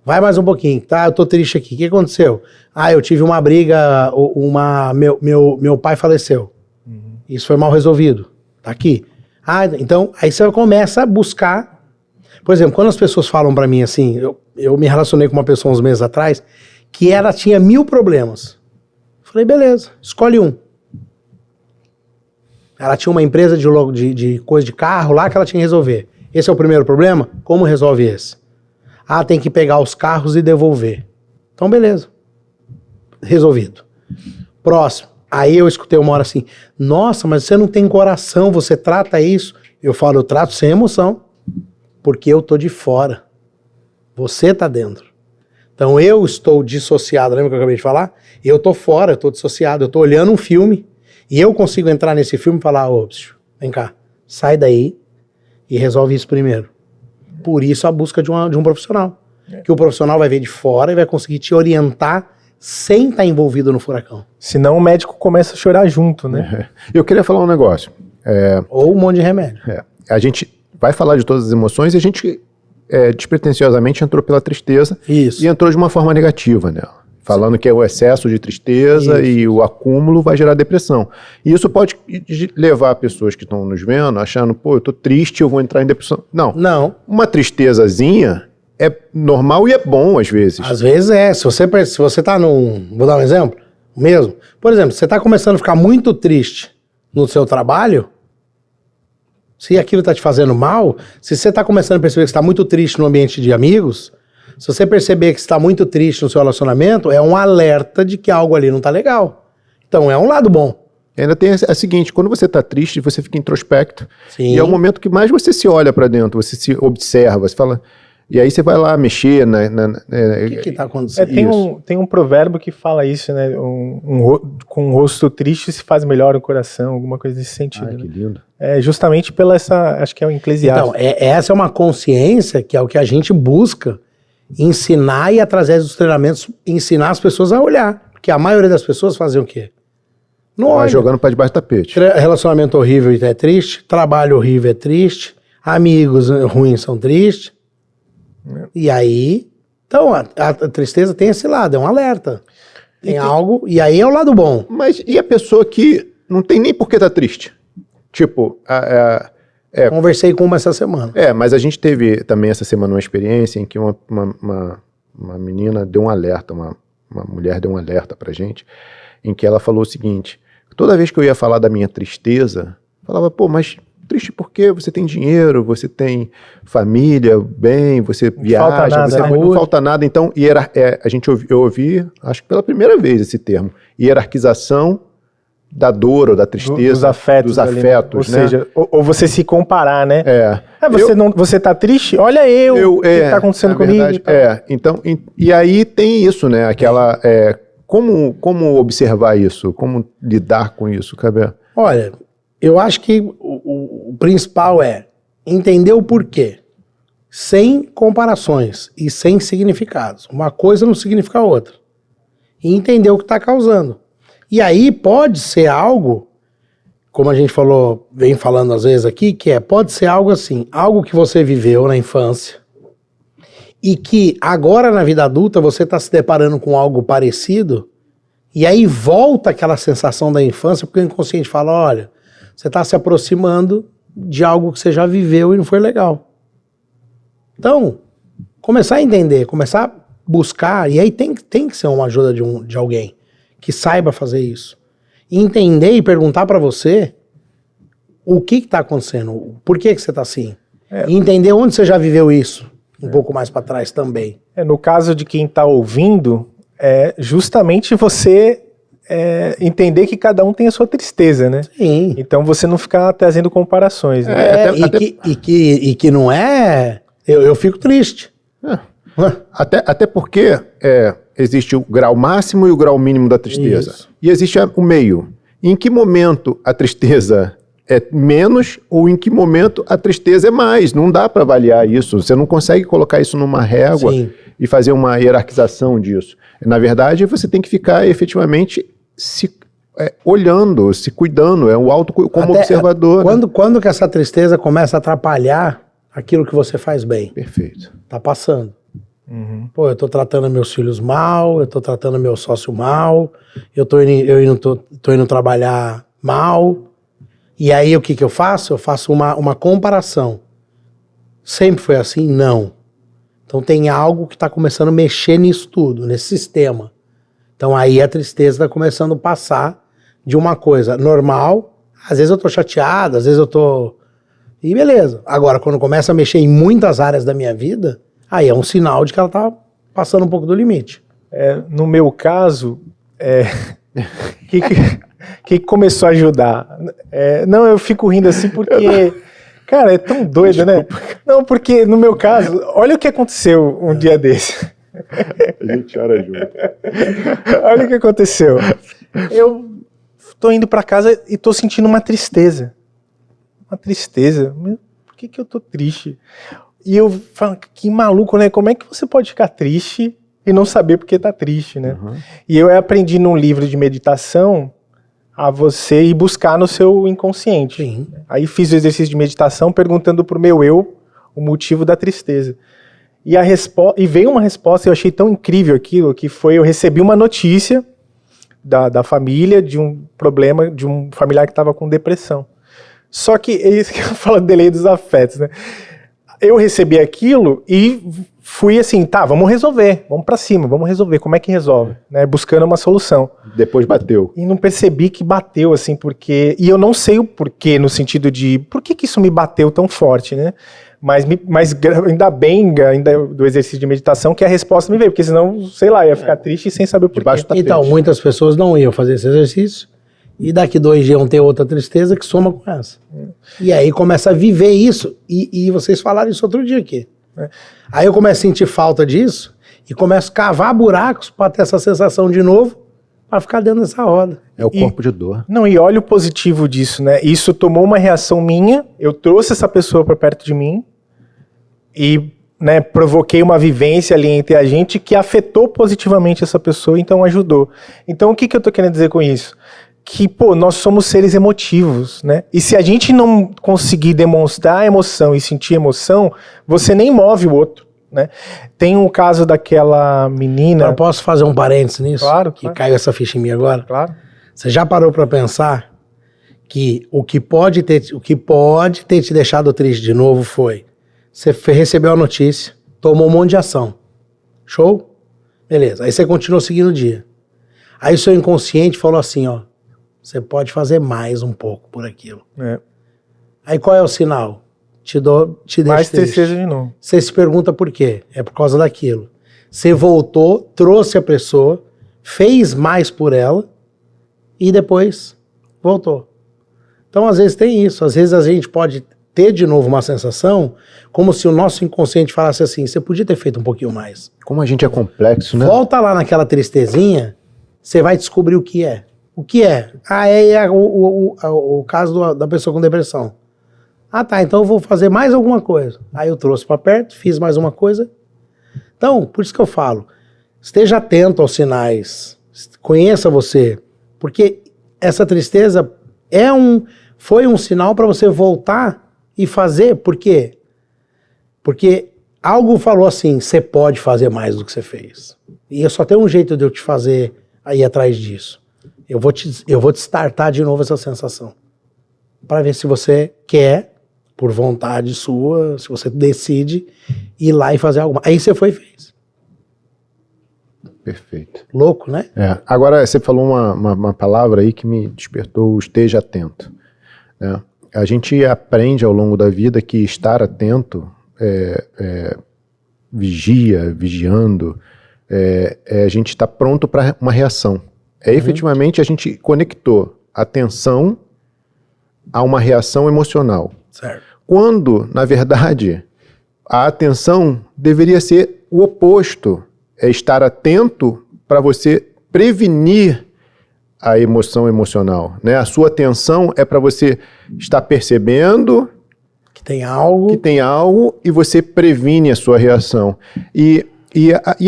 Vai mais um pouquinho, tá? Eu tô triste aqui. O que aconteceu? Eu tive uma briga, meu pai faleceu. Isso foi mal resolvido. Tá aqui. Então, aí você começa a buscar. Por exemplo, quando as pessoas falam pra mim assim, eu me relacionei com uma pessoa uns meses atrás, que ela tinha 1000 problemas. Falei, beleza, escolhe um. Ela tinha uma empresa de coisa de carro lá que ela tinha que resolver. Esse é o primeiro problema? Como resolve esse? Tem que pegar os carros e devolver. Então, beleza. Resolvido. Próximo. Aí eu escutei uma hora assim, nossa, mas você não tem coração, você trata isso? Eu falo, eu trato sem emoção, porque eu tô de fora. Você tá dentro. Então eu estou dissociado, lembra que eu acabei de falar? Eu tô fora, eu tô dissociado, eu tô olhando um filme, e eu consigo entrar nesse filme e falar, vem cá, sai daí e resolve isso primeiro. Por isso a busca de um profissional. Que o profissional vai ver de fora e vai conseguir te orientar sem estar envolvido no furacão. Senão o médico começa a chorar junto, né? Eu queria falar um negócio. Ou um monte de remédio. A gente vai falar de todas as emoções e a gente despretensiosamente entrou pela tristeza. Isso. E entrou de uma forma negativa nela. Falando que é o excesso de tristeza e o acúmulo vai gerar depressão. E isso pode levar pessoas que estão nos vendo achando, eu tô triste, eu vou entrar em depressão. Não. Uma tristezazinha é normal e é bom às vezes. Às vezes é. Se você tá Vou dar um exemplo mesmo. Por exemplo, você tá começando a ficar muito triste no seu trabalho, se aquilo tá te fazendo mal, se você tá começando a perceber que você tá muito triste no ambiente de amigos, se você perceber que está muito triste no seu relacionamento, é um alerta de que algo ali não tá legal. Então é um lado bom. E ainda tem a seguinte, quando você tá triste, você fica introspecto. Sim. E é o momento que mais você se olha para dentro, você se observa, você fala... E aí você vai lá mexer O que tá acontecendo? Tem um provérbio que fala isso, né? Com um rosto triste se faz melhor o coração, alguma coisa nesse sentido. Que lindo. Justamente pela acho que é o Eclesiastes. Então, essa é uma consciência que é o que a gente busca ensinar e, através dos treinamentos, ensinar as pessoas a olhar. Porque a maioria das pessoas fazem o quê? Não olha. Jogando para debaixo do tapete. Relacionamento horrível é triste, trabalho horrível é triste, amigos ruins são tristes. E aí, então a tristeza tem esse lado, é um alerta. Tem algo, e aí é o lado bom. Mas e a pessoa que não tem nem por que tá triste? Tipo, Conversei com uma essa semana. mas a gente teve também essa semana uma experiência em que uma menina deu um alerta, uma mulher deu um alerta pra gente, em que ela falou o seguinte: toda vez que eu ia falar da minha tristeza, falava, pô, mas triste por quê? Você tem dinheiro, você tem família, bem, você viaja, falta nada, não falta nada. Então, eu ouvi, acho que pela primeira vez esse termo, hierarquização da dor ou da tristeza. Dos afetos. Ali, né? Ou seja, ou você se comparar, né? Você tá triste? Olha o que tá acontecendo comigo. Verdade, então, e aí tem isso, né? Aquela... Como observar isso? Como lidar com isso, Cabé? Olha, eu acho que o principal é entender o porquê, sem comparações e sem significados. Uma coisa não significa a outra. E entender o que está causando. E aí pode ser algo, como a gente falou, vem falando às vezes aqui, pode ser algo assim, algo que você viveu na infância e que agora na vida adulta você está se deparando com algo parecido e aí volta aquela sensação da infância, porque o inconsciente fala, olha, você está se aproximando de algo que você já viveu e não foi legal. Então, começar a entender, começar a buscar, e aí tem que ser uma ajuda de alguém que saiba fazer isso. Entender e perguntar para você o que está acontecendo, por que você está assim. E entender onde você já viveu isso, um pouco mais para trás também. No caso de quem está ouvindo, justamente você entender que cada um tem a sua tristeza, né? Sim. Então você não ficar trazendo comparações, né? E que não é... Eu fico triste. Até porque existe o grau máximo e o grau mínimo da tristeza. Isso. E existe o meio. Em que momento a tristeza é menos ou em que momento a tristeza é mais? Não dá para avaliar isso. Você não consegue colocar isso numa régua e fazer uma hierarquização disso. Na verdade, você tem que ficar efetivamente olhando, se cuidando, como observador. Quando que essa tristeza começa a atrapalhar aquilo que você faz bem? Perfeito. Tá passando. Uhum. Pô, eu tô tratando meus filhos mal, eu tô tratando meu sócio mal, eu tô indo trabalhar mal. E aí o que eu faço? Eu faço uma comparação. Sempre foi assim? Não. Então tem algo que tá começando a mexer nisso tudo, nesse sistema. Então aí a tristeza tá começando a passar de uma coisa normal, às vezes eu tô chateado, às vezes eu tô... E beleza. Agora, quando começa a mexer em muitas áreas da minha vida, aí é um sinal de que ela tá passando um pouco do limite. No meu caso, que começou a ajudar? Não, eu fico rindo assim porque, cara, é tão doido, né? Não, porque no meu caso, olha o que aconteceu um dia desse. A gente chora junto. Olha o que aconteceu. Eu tô indo pra casa e tô sentindo uma tristeza. Uma tristeza. Por que eu tô triste? E eu falo, que maluco, né? Como é que você pode ficar triste e não saber porque tá triste, né? Uhum. E eu aprendi num livro de meditação a você ir buscar no seu inconsciente. Sim. Aí fiz o exercício de meditação perguntando pro meu eu o motivo da tristeza. E veio uma resposta, eu achei tão incrível aquilo, que foi, eu recebi uma notícia da família de um problema, de um familiar que estava com depressão. Só que, é isso que eu falo, delay dos afetos, né? Eu recebi aquilo e fui assim, tá, vamos resolver, vamos pra cima, vamos resolver, como é que resolve? Né? Buscando uma solução. Depois bateu. E não percebi que bateu, assim, porque... E eu não sei o porquê, no sentido de, por que isso me bateu tão forte, né? Mas ainda bem, do exercício de meditação, que a resposta me veio, porque senão, sei lá, ia ficar triste sem saber o porquê. Então, muitas pessoas não iam fazer esse exercício, e daqui 2 dias iam ter outra tristeza que soma com essa. E aí começa a viver isso, e vocês falaram isso outro dia aqui. Aí eu começo a sentir falta disso, e começo a cavar buracos para ter essa sensação de novo, para ficar dentro dessa roda. É o corpo de dor. Não, e olha o positivo disso, né? Isso tomou uma reação minha, eu trouxe essa pessoa para perto de mim, e, né, provoquei uma vivência ali entre a gente que afetou positivamente essa pessoa, então ajudou. Então o que eu tô querendo dizer com isso? Que, nós somos seres emotivos, né? E se a gente não conseguir demonstrar emoção e sentir emoção, você nem move o outro, né? Tem um caso daquela menina... Eu posso fazer um parênteses nisso? Claro. Que caiu essa ficha em mim agora? Claro. Você já parou para pensar que o que pode ter te deixado triste de novo foi... Você recebeu a notícia, tomou um monte de ação. Show? Beleza. Aí você continuou seguindo o dia. Aí o seu inconsciente falou assim, ó, você pode fazer mais um pouco por aquilo. Aí qual é o sinal? Te deixa Mais triste. tristeza de novo. Você se pergunta por quê? É por causa daquilo. Você voltou, trouxe a pessoa, fez mais por ela e depois voltou. Então, às vezes tem isso. Às vezes a gente pode ter de novo uma sensação como se o nosso inconsciente falasse assim, você podia ter feito um pouquinho mais. Como a gente é complexo, né? Volta lá naquela tristezinha, você vai descobrir o que é. O que é? O caso da pessoa com depressão. Ah, tá, então eu vou fazer mais alguma coisa. Aí eu trouxe para perto, fiz mais uma coisa. Então, por isso que eu falo, esteja atento aos sinais, conheça você, porque essa tristeza foi um sinal para você voltar e fazer. Por quê? Porque algo falou assim, você pode fazer mais do que você fez. E só tem um jeito de eu te fazer ir atrás disso. Eu vou te startar de novo essa sensação. Para ver se você quer, por vontade sua, se você decide ir lá e fazer algo. Aí você foi e fez. Perfeito. Louco, né? Agora, você falou uma palavra aí que me despertou o esteja atento. Né? A gente aprende ao longo da vida que estar atento, vigiando, a gente está pronto para uma reação. Efetivamente, a gente conectou atenção a uma reação emocional. Certo. Quando, na verdade, a atenção deveria ser o oposto. É estar atento para você prevenir a emoção emocional, né? A sua atenção é para você estar percebendo que tem algo e você previne a sua reação. E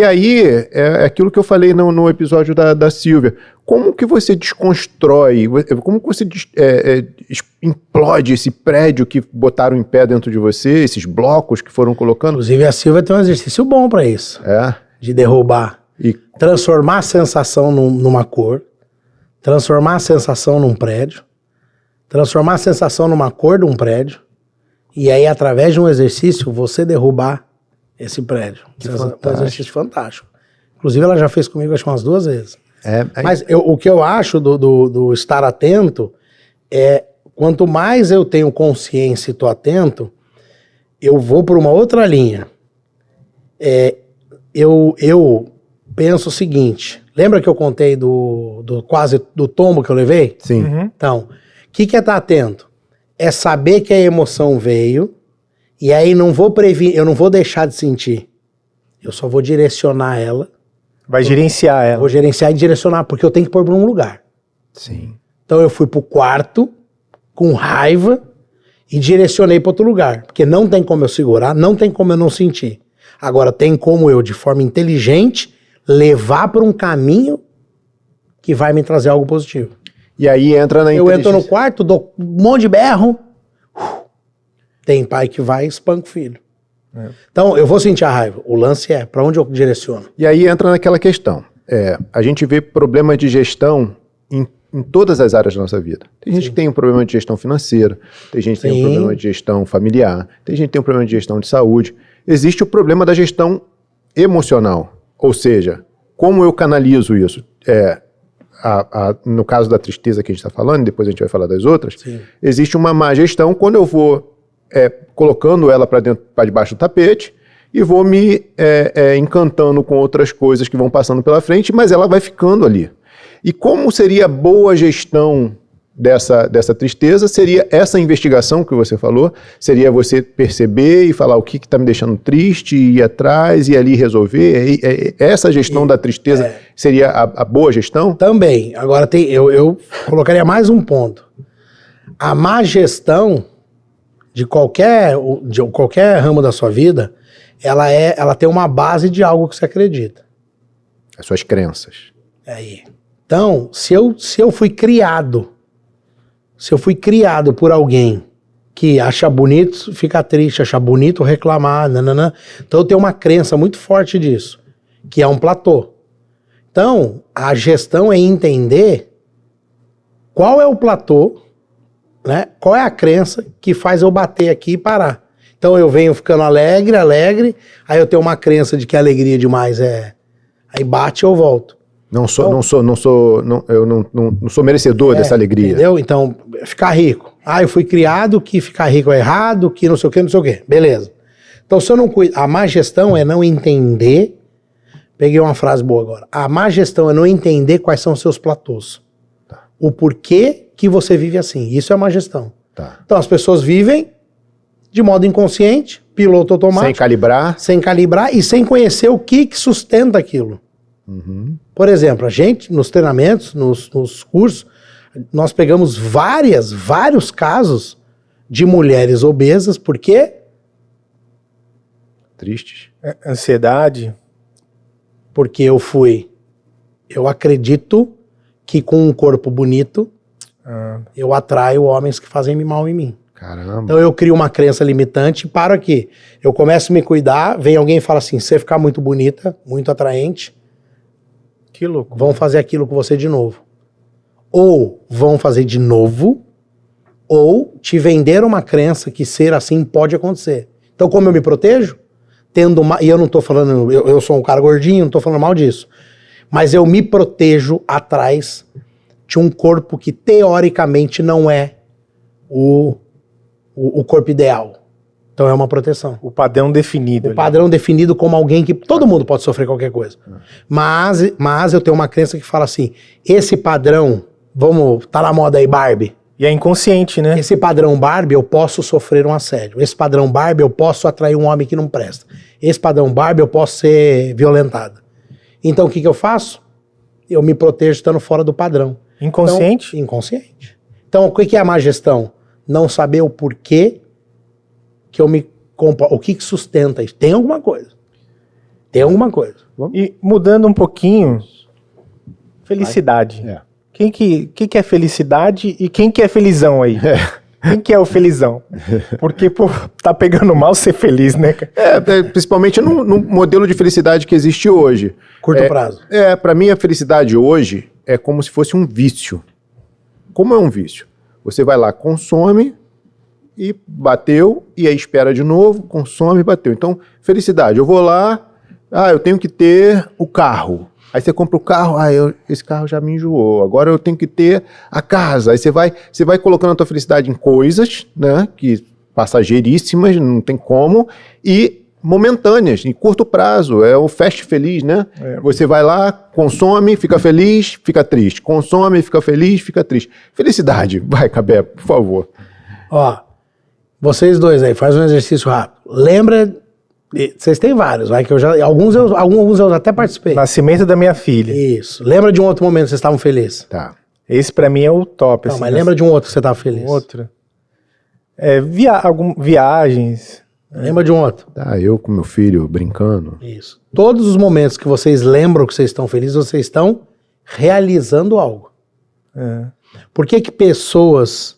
aí, é aquilo que eu falei no episódio da Silvia. Como que você desconstrói, como que você implode esse prédio que botaram em pé dentro de você, esses blocos que foram colocando? Inclusive a Silvia tem um exercício bom para isso. De derrubar. Transformar a sensação numa cor, transformar a sensação num prédio, transformar a sensação numa cor de um prédio, e aí, através de um exercício, você derrubar esse prédio. É um exercício fantástico. Inclusive, ela já fez comigo, acho que umas 2 vezes. Mas o que eu acho do estar atento é, quanto mais eu tenho consciência e estou atento, eu vou por uma outra linha. Eu penso o seguinte, lembra que eu contei do tombo que eu levei? Sim. Então, o que é estar atento? É saber que a emoção veio, e aí eu não vou deixar de sentir. Eu só vou direcionar ela. Vai gerenciar ela. Vou gerenciar e direcionar, porque eu tenho que pôr para um lugar. Sim. Então eu fui pro quarto, com raiva, e direcionei para outro lugar. Porque não tem como eu segurar, não tem como eu não sentir. Agora, tem como eu, de forma inteligente, levar para um caminho que vai me trazer algo positivo. E aí entra na inteligência. Eu entro no quarto, dou um monte de berro. Tem pai que vai e espanca o filho. Então, eu vou sentir a raiva. O lance é, para onde eu direciono? E aí entra naquela questão. A gente vê problemas de gestão em todas as áreas da nossa vida. Tem gente que tem um problema de gestão financeira, tem gente que tem um problema de gestão familiar, tem gente que tem um problema de gestão de saúde. Existe o problema da gestão emocional. Ou seja, como eu canalizo isso? No caso da tristeza que a gente está falando, depois a gente vai falar das outras, existe uma má gestão quando eu vou colocando ela para debaixo do tapete e vou me encantando com outras coisas que vão passando pela frente, mas ela vai ficando ali. E como seria boa gestão dessa tristeza? Seria essa investigação que você falou, seria você perceber e falar o que está me deixando triste, ir atrás e ali resolver. Essa gestão da tristeza seria a boa gestão? Também. Agora eu colocaria mais um ponto. A má gestão de qualquer ramo da sua vida, ela tem uma base de algo que você acredita. As suas crenças. Então, se eu fui criado por alguém que acha bonito ficar triste, acha bonito reclamar, nananã, então eu tenho uma crença muito forte disso, que é um platô. Então, a gestão é entender qual é o platô, né? Qual é a crença que faz eu bater aqui e parar. Então eu venho ficando alegre, aí eu tenho uma crença de que a alegria demais aí bate e eu volto. Eu não sou merecedor dessa alegria. Entendeu? Então, ficar rico. Eu fui criado que ficar rico é errado, que não sei o que, não sei o que. Beleza. Então, se eu não cuido... A má gestão é não entender... Peguei uma frase boa agora. A má gestão é não entender quais são os seus platôs. Tá. O porquê que você vive assim. Isso é má gestão. Tá. Então, as pessoas vivem de modo inconsciente, piloto automático. Sem calibrar e sem conhecer o que sustenta aquilo. Uhum. Por exemplo, a gente, nos treinamentos, nos cursos, nós pegamos vários casos de mulheres obesas, por quê? Tristes. Ansiedade. Porque eu acredito que com um corpo bonito, eu atraio homens que fazem mal em mim. Caramba. Então eu crio uma crença limitante e paro aqui. Eu começo a me cuidar, vem alguém e fala assim, se você ficar muito bonita, muito atraente, que louco. Vão fazer aquilo com você de novo. Ou vão fazer de novo, ou te vender uma crença que ser assim pode acontecer. Então como eu me protejo? E eu não tô falando, eu sou um cara gordinho, não tô falando mal disso. Mas eu me protejo atrás de um corpo que teoricamente não é o corpo ideal. Então é uma proteção. O padrão definido. O padrão definido como alguém que... Todo mundo pode sofrer qualquer coisa. Mas eu tenho uma crença que fala assim, esse padrão, tá na moda aí Barbie. E é inconsciente, né? Esse padrão Barbie eu posso sofrer um assédio. Esse padrão Barbie eu posso atrair um homem que não presta. Esse padrão Barbie eu posso ser violentada. Então o que eu faço? Eu me protejo estando fora do padrão. Inconsciente? Então, inconsciente. Então o que é a má gestão? Não saber o porquê que eu me comporto. O que sustenta isso? Tem alguma coisa. Tem alguma coisa. E mudando um pouquinho, felicidade. Quem que é felicidade e quem que é felizão aí? Quem que é o felizão? Porque, pô, tá pegando mal ser feliz, né? Principalmente no modelo de felicidade que existe hoje. Curto prazo. Pra mim a felicidade hoje é como se fosse um vício. Como é um vício? Você vai lá, consome e bateu, e aí espera de novo, consome e bateu. Então, felicidade. Eu vou lá, eu tenho que ter o carro. Aí você compra o carro, esse carro já me enjoou, agora eu tenho que ter a casa. Aí você vai colocando a tua felicidade em coisas, né, que passageiríssimas, não tem como, e momentâneas, em curto prazo, é o fast feliz, né? Você vai lá, consome, fica feliz, fica triste. Consome, fica feliz, fica triste. Felicidade, vai, Cabé, por favor. Ó, vocês dois aí, faz um exercício rápido. Lembra... Vocês têm vários, vai, que alguns eu até participei. Nascimento da minha filha. Isso. Lembra de um outro momento que vocês estavam felizes? Tá. Esse pra mim é o top. Não, assim, mas lembra de um outro que você estava feliz? Outro. Viagens. Lembra de um outro? Tá, eu com meu filho brincando. Isso. Todos os momentos que vocês lembram que vocês estão felizes, vocês estão realizando algo. Por que pessoas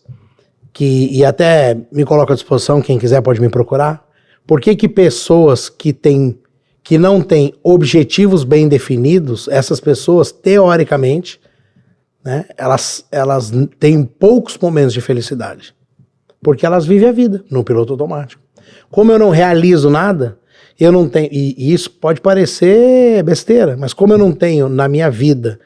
e até me coloco à disposição, quem quiser pode me procurar, por que pessoas que não têm objetivos bem definidos, essas pessoas, teoricamente, né, elas têm poucos momentos de felicidade? Porque elas vivem a vida no piloto automático. Como eu não realizo nada, eu não tenho... E isso pode parecer besteira, mas como eu não tenho na minha vida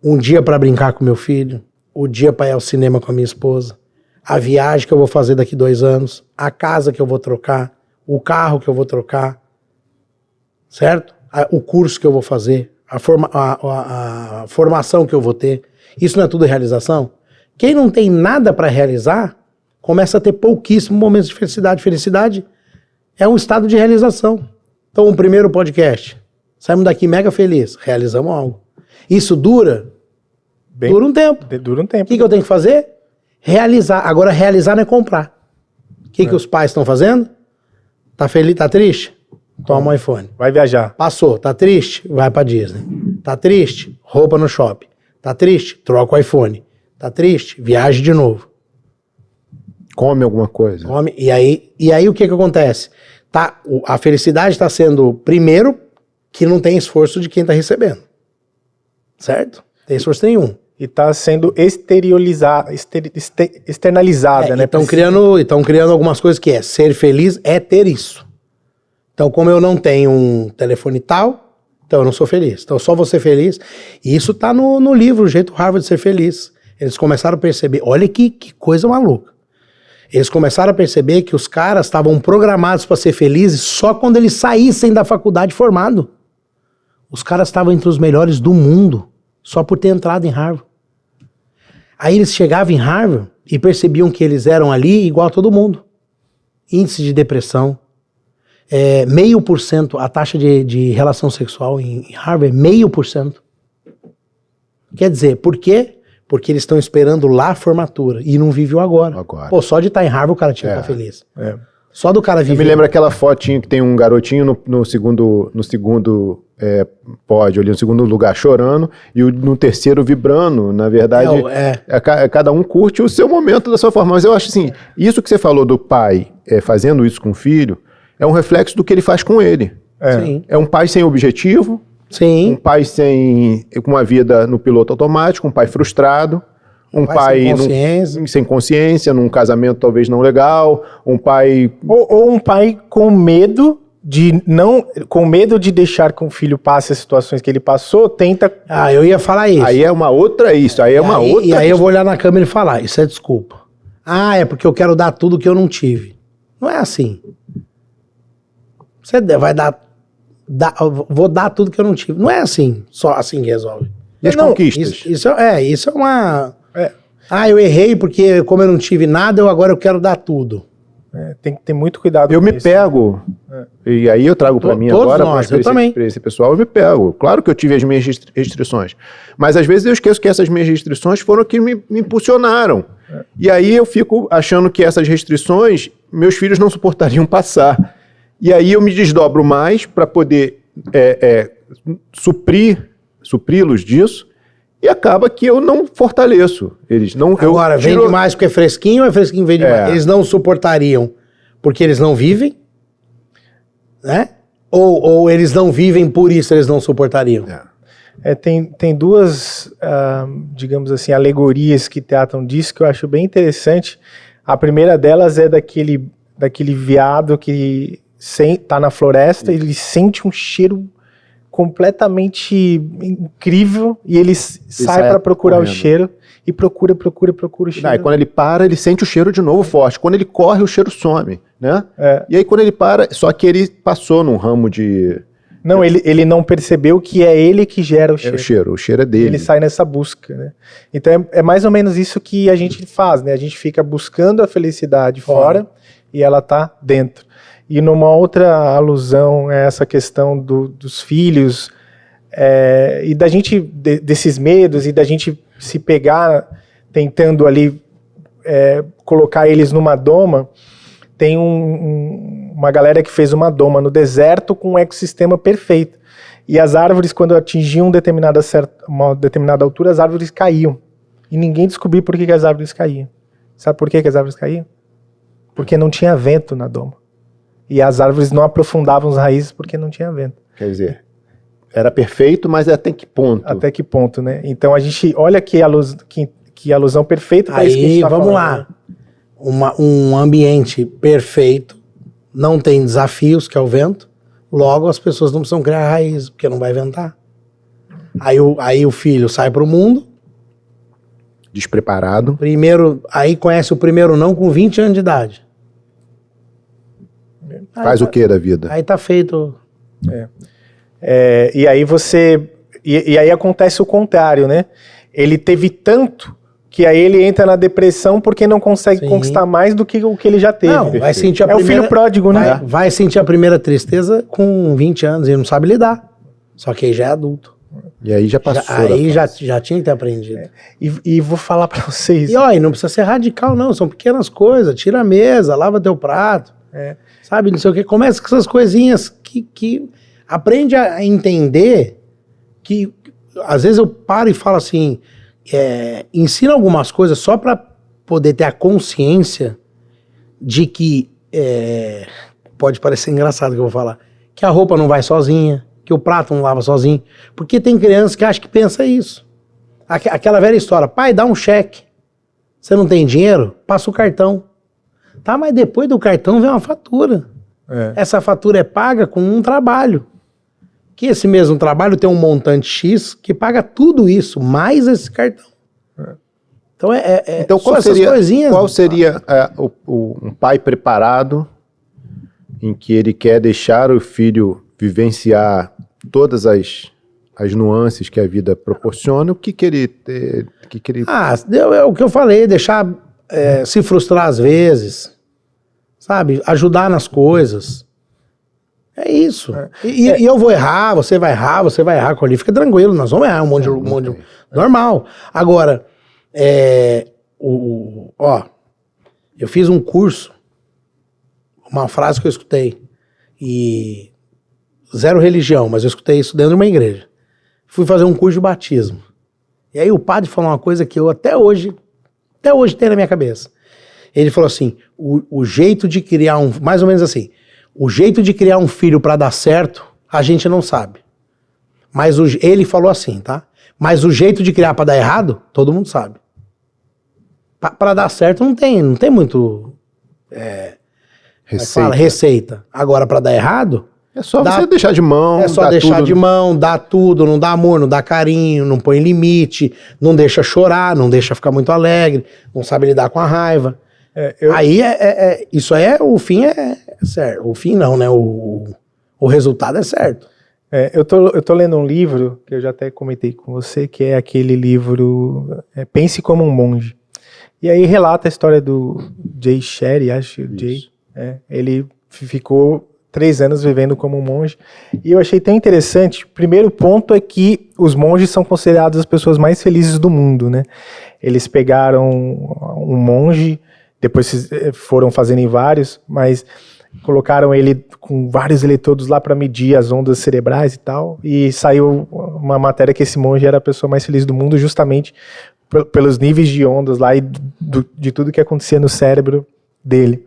um dia para brincar com meu filho, o dia para ir ao cinema com a minha esposa, a viagem que eu vou fazer daqui 2 anos, a casa que eu vou trocar, o carro que eu vou trocar, certo? O curso que eu vou fazer, a formação que eu vou ter, isso não é tudo realização? Quem não tem nada para realizar, começa a ter pouquíssimos momentos de felicidade. Felicidade é um estado de realização. Então, o primeiro podcast, saímos daqui mega feliz, realizamos algo. Isso dura um tempo. Dura um tempo. O que eu tenho que fazer? Realizar. Agora, realizar não é comprar. O que os pais estão fazendo? Tá feliz, tá triste? Toma um iPhone. Vai viajar. Passou, tá triste? Vai pra Disney. Tá triste? Roupa no shopping. Tá triste? Troca o iPhone. Tá triste? Viaje de novo. Come alguma coisa. Come. E aí o que acontece? A felicidade está sendo, primeiro, que não tem esforço de quem tá recebendo. Certo? Não tem esforço nenhum. E tá sendo externalizada, né? Estão criando algumas coisas que ser feliz é ter isso. Então, como eu não tenho um telefone tal, Então eu não sou feliz. Então eu só vou ser feliz. E isso tá no livro, O Jeito Harvard de Ser Feliz. Eles começaram a perceber, olha que coisa maluca. Eles começaram a perceber que os caras estavam programados para ser felizes só quando eles saíssem da faculdade formado. Os caras estavam entre os melhores do mundo só por ter entrado em Harvard. Aí eles chegavam em Harvard e percebiam que eles eram ali igual a todo mundo. Índice de depressão, 0,5% a taxa de relação sexual em Harvard, 0,5%. Quer dizer, por quê? Porque eles estão esperando lá a formatura e não vivem o agora. Pô, só de estar em Harvard o cara tinha que estar feliz. Só do cara viver. Eu me lembro aquela fotinho que tem um garotinho no segundo pódio ali, no segundo lugar chorando e no terceiro vibrando. Na verdade, cada um curte o seu momento da sua forma. Mas eu acho assim, isso que você falou do pai fazendo isso com o filho é um reflexo do que ele faz com ele. É um pai sem objetivo. Sim. Um pai com uma vida no piloto automático, um pai frustrado, um pai sem consciência, num casamento talvez não legal, um pai... Ou um pai com medo de deixar que o filho passe as situações que ele passou, tenta... Ah, eu ia falar isso. Aí é uma outra isso, aí é uma outra... E aí eu vou olhar na câmera e falar, isso é desculpa. Ah, é porque eu quero dar tudo que eu não tive. Não é assim. Você vai dar... vou dar tudo que eu não tive. Não é assim, só assim que resolve. E as conquistas? Isso é uma... eu errei porque como eu não tive nada, agora eu quero dar tudo. Tem que ter muito cuidado com isso. Eu me pego, e aí eu trago pra mim agora, nós, eu também. Pra esse pessoal, eu me pego. Claro que eu tive as minhas restrições, mas às vezes eu esqueço que essas minhas restrições foram que me impulsionaram. E aí eu fico achando que essas restrições, meus filhos não suportariam passar. E aí eu me desdobro mais para poder supri-los disso, e acaba que eu não fortaleço eles. Agora, vem demais porque é fresquinho ou é fresquinho vem demais? Eles não suportariam porque eles não vivem, né? Ou eles não vivem, por isso eles não suportariam? Tem duas, digamos assim, alegorias que tratam disso que eu acho bem interessante. A primeira delas é daquele veado que tá na floresta, ele sente um cheiro completamente incrível e ele sai para procurar correndo. O cheiro e procura o cheiro. E quando ele para, ele sente o cheiro de novo forte. Quando ele corre, o cheiro some, né? E aí quando ele para, só que ele passou num ramo de... Não, ele não percebeu que é ele que gera o cheiro. O cheiro é dele. Ele sai nessa busca, né? Então é mais ou menos isso que a gente faz, né? A gente fica buscando a felicidade fora e ela tá dentro. E numa outra alusão é essa questão dos filhos e da gente, desses medos e da gente se pegar tentando ali colocar eles numa doma. Tem uma galera que fez uma doma no deserto com um ecossistema perfeito. E as árvores, quando atingiam uma determinada altura, as árvores caíam. E ninguém descobriu por que as árvores caíam. Sabe por que as árvores caíam? Porque não tinha vento na doma. E as árvores não aprofundavam as raízes porque não tinha vento. Quer dizer, era perfeito, mas até que ponto? Até que ponto, né? Então a gente olha que alusão perfeita para isso que a gente tá vamos falando. Lá. Um ambiente perfeito, não tem desafios, que é o vento. Logo, as pessoas não precisam criar raízes, porque não vai ventar. Aí o filho sai para o mundo. Despreparado. Aí conhece o primeiro não com 20 anos de idade. Faz o que da vida? Aí tá feito. E aí e aí acontece o contrário, né? Ele teve tanto que aí ele entra na depressão porque não consegue conquistar mais do que o que ele já teve. Não, vai sentir o filho pródigo, né? Vai sentir a primeira tristeza com 20 anos e não sabe lidar. Só que aí já é adulto. E aí já passou. Aí já tinha que ter aprendido. E vou falar pra vocês. E não precisa ser radical, não. São pequenas coisas. Tira a mesa, lava teu prato. Sabe, não sei o que. Começa com essas coisinhas que aprende a entender que às vezes eu paro e falo assim, ensina algumas coisas só para poder ter a consciência de que pode parecer engraçado o que eu vou falar, que a roupa não vai sozinha, que o prato não lava sozinho, porque tem crianças que acham que pensa isso. Aquela velha história, pai, dá um cheque, você não tem dinheiro? Passa o cartão. Tá, mas depois do cartão vem uma fatura. Essa fatura é paga com um trabalho. que esse mesmo trabalho tem um montante X que paga tudo isso, mais esse cartão. Então, então qual essas seria, coisinhas. qual seria um pai preparado em que ele quer deixar o filho vivenciar todas as nuances que a vida proporciona? O que ele... É o que eu falei, deixar se frustrar às vezes, sabe? Ajudar nas coisas. É isso. E eu vou errar, você vai errar com ali. Fica tranquilo, nós vamos errar um monte de normal. Agora, eu fiz um curso, uma frase que eu escutei, e zero religião, mas eu escutei isso dentro de uma igreja. Fui fazer um curso de batismo. E aí o padre falou uma coisa que eu até hoje tenho na minha cabeça. Ele falou assim, o jeito de criar mais ou menos assim, o jeito de criar um filho para dar certo, a gente não sabe. Mas ele falou assim, tá? Mas o jeito de criar para dar errado, todo mundo sabe. Para dar certo não tem muito receita. Agora, para dar errado... É só você deixar de mão. É só deixar de mão, dá tudo, não dá amor, não dá carinho, não põe limite, não deixa chorar, não deixa ficar muito alegre, não sabe lidar com a raiva. Aí isso aí o fim é certo. O fim não, né? O resultado é certo. Eu tô lendo um livro, que eu já até comentei com você, que é aquele livro Pense como um Monge. E aí relata a história do Jay Shetty, acho que Jay. Ele ficou 3 anos vivendo como um monge. E eu achei tão interessante. O primeiro ponto é que os monges são considerados as pessoas mais felizes do mundo, né? Eles pegaram um monge, depois foram fazendo em vários, mas colocaram ele com vários eletrodos lá para medir as ondas cerebrais e tal, e saiu uma matéria que esse monge era a pessoa mais feliz do mundo, justamente pelos níveis de ondas lá e de tudo que acontecia no cérebro dele.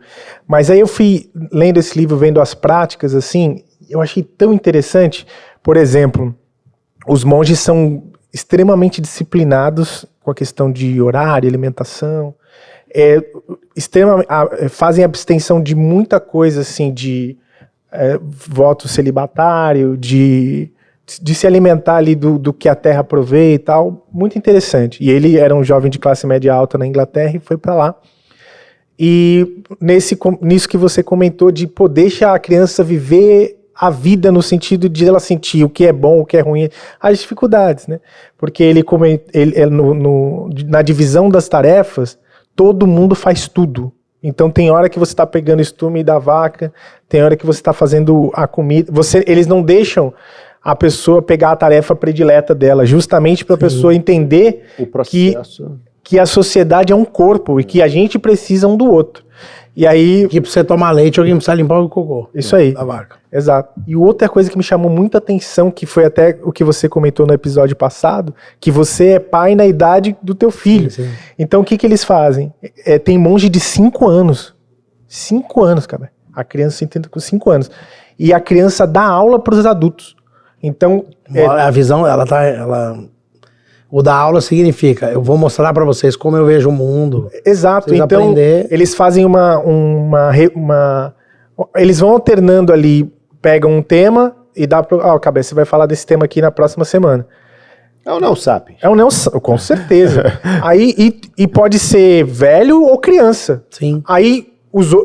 Mas aí eu fui lendo esse livro, vendo as práticas, assim, eu achei tão interessante. Por exemplo, os monges são extremamente disciplinados com a questão de horário, alimentação, fazem abstenção de muita coisa, assim, de voto celibatário, de se alimentar ali do que a terra provê e tal, muito interessante. E ele era um jovem de classe média alta na Inglaterra e foi para lá. E nisso que você comentou de poder deixar a criança viver a vida no sentido de ela sentir o que é bom, o que é ruim, as dificuldades, né? Porque na divisão das tarefas, todo mundo faz tudo. Então tem hora que você está pegando estume da vaca, tem hora que você está fazendo a comida. Eles não deixam a pessoa pegar a tarefa predileta dela, justamente para a pessoa entender o processo. Que a sociedade é um corpo e que a gente precisa um do outro. E aí... Que pra você tomar leite, alguém precisa limpar o cocô. Isso aí. Da vaca. Exato. E outra coisa que me chamou muita atenção, que foi até o que você comentou no episódio passado, que você é pai na idade do teu filho. Sim. Então o que eles fazem? Tem monge de 5 anos. 5 anos, cara. A criança se entende com 5 anos. E a criança dá aula para os adultos. Então... A visão, o da aula significa, eu vou mostrar pra vocês como eu vejo o mundo. Exato, então eles fazem eles vão alternando ali, pegam um tema e dá pra... Cabeça, você vai falar desse tema aqui na próxima semana. É o Neosap. É o Neosap, com certeza. Aí, e pode ser velho ou criança. Sim. Aí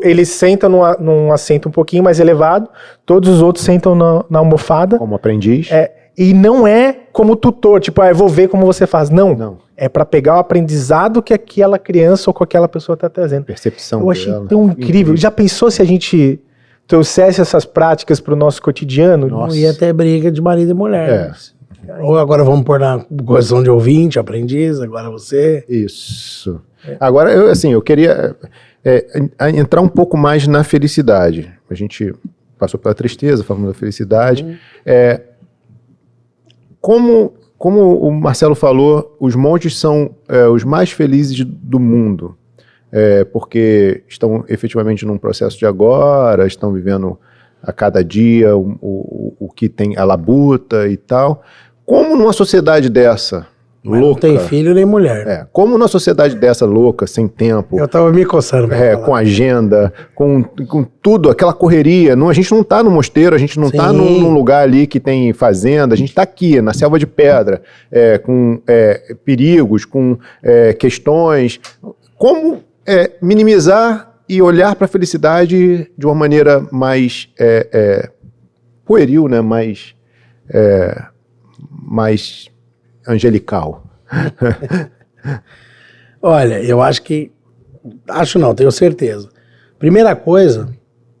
eles sentam num assento um pouquinho mais elevado, todos os outros sentam na almofada. Como aprendiz. E não é como tutor, tipo, eu vou ver como você faz. Não. É para pegar o aprendizado que aquela criança ou com aquela pessoa está trazendo. Percepção Eu achei tão incrível. Já pensou se a gente trouxesse essas práticas para o nosso cotidiano? Nossa. Não ia ter briga de marido e mulher. Ou agora vamos pôr na posição de ouvinte, aprendiz, agora você. Isso. Agora, eu queria entrar um pouco mais na felicidade. A gente passou pela tristeza, falamos da felicidade. Como o Marcelo falou, os monges são os mais felizes do mundo, porque estão efetivamente num processo de agora, estão vivendo a cada dia o que tem a labuta e tal. Como numa sociedade dessa, Mas não tem filho nem mulher. Como numa sociedade dessa louca, sem tempo... Eu tava me coçando. Com agenda, com tudo, aquela correria. A gente não tá no mosteiro, a gente não tá num lugar ali que tem fazenda, a gente tá aqui, na selva de pedra, com perigos, com questões. Como minimizar e olhar para a felicidade de uma maneira mais pueril, né? Mais angelical. Olha, eu acho que... Acho não, tenho certeza. Primeira coisa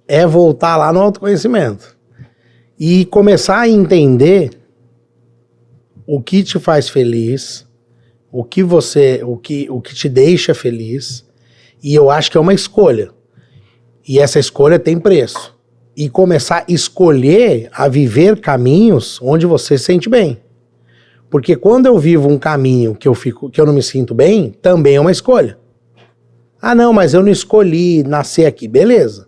é voltar lá no autoconhecimento. E começar a entender o que te faz feliz, o que te deixa feliz. E eu acho que é uma escolha. E essa escolha tem preço. E começar a escolher a viver caminhos onde você se sente bem. Porque quando eu vivo um caminho que eu não me sinto bem, também é uma escolha. Ah, não, mas eu não escolhi nascer aqui. Beleza.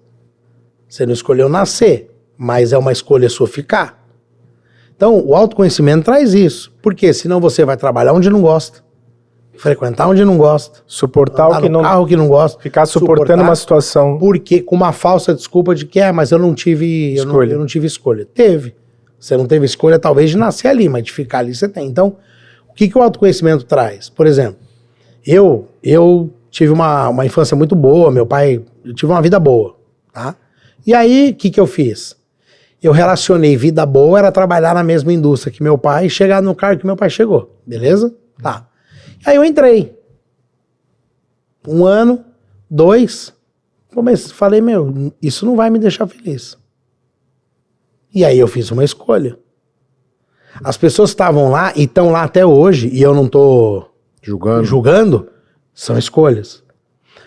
Você não escolheu nascer, mas é uma escolha sua ficar. Então, o autoconhecimento traz isso. Porque senão você vai trabalhar onde não gosta, frequentar onde não gosta, suportar o que não, carro que não gosta, ficar suportando uma situação. Porque com uma falsa desculpa de que mas eu não tive escolha. Eu não tive escolha. Teve. Você não teve escolha, talvez, de nascer ali, mas de ficar ali você tem. Então, o que o autoconhecimento traz? Por exemplo, eu tive uma infância muito boa, eu tive uma vida boa, tá? E aí, o que eu fiz? Eu relacionei vida boa, era trabalhar na mesma indústria que meu pai, chegar no cargo que meu pai chegou, beleza? Tá. Aí eu entrei. 1 ano, 2, falei, isso não vai me deixar feliz. E aí eu fiz uma escolha. As pessoas estavam lá e estão lá até hoje, e eu não tô julgando, são escolhas.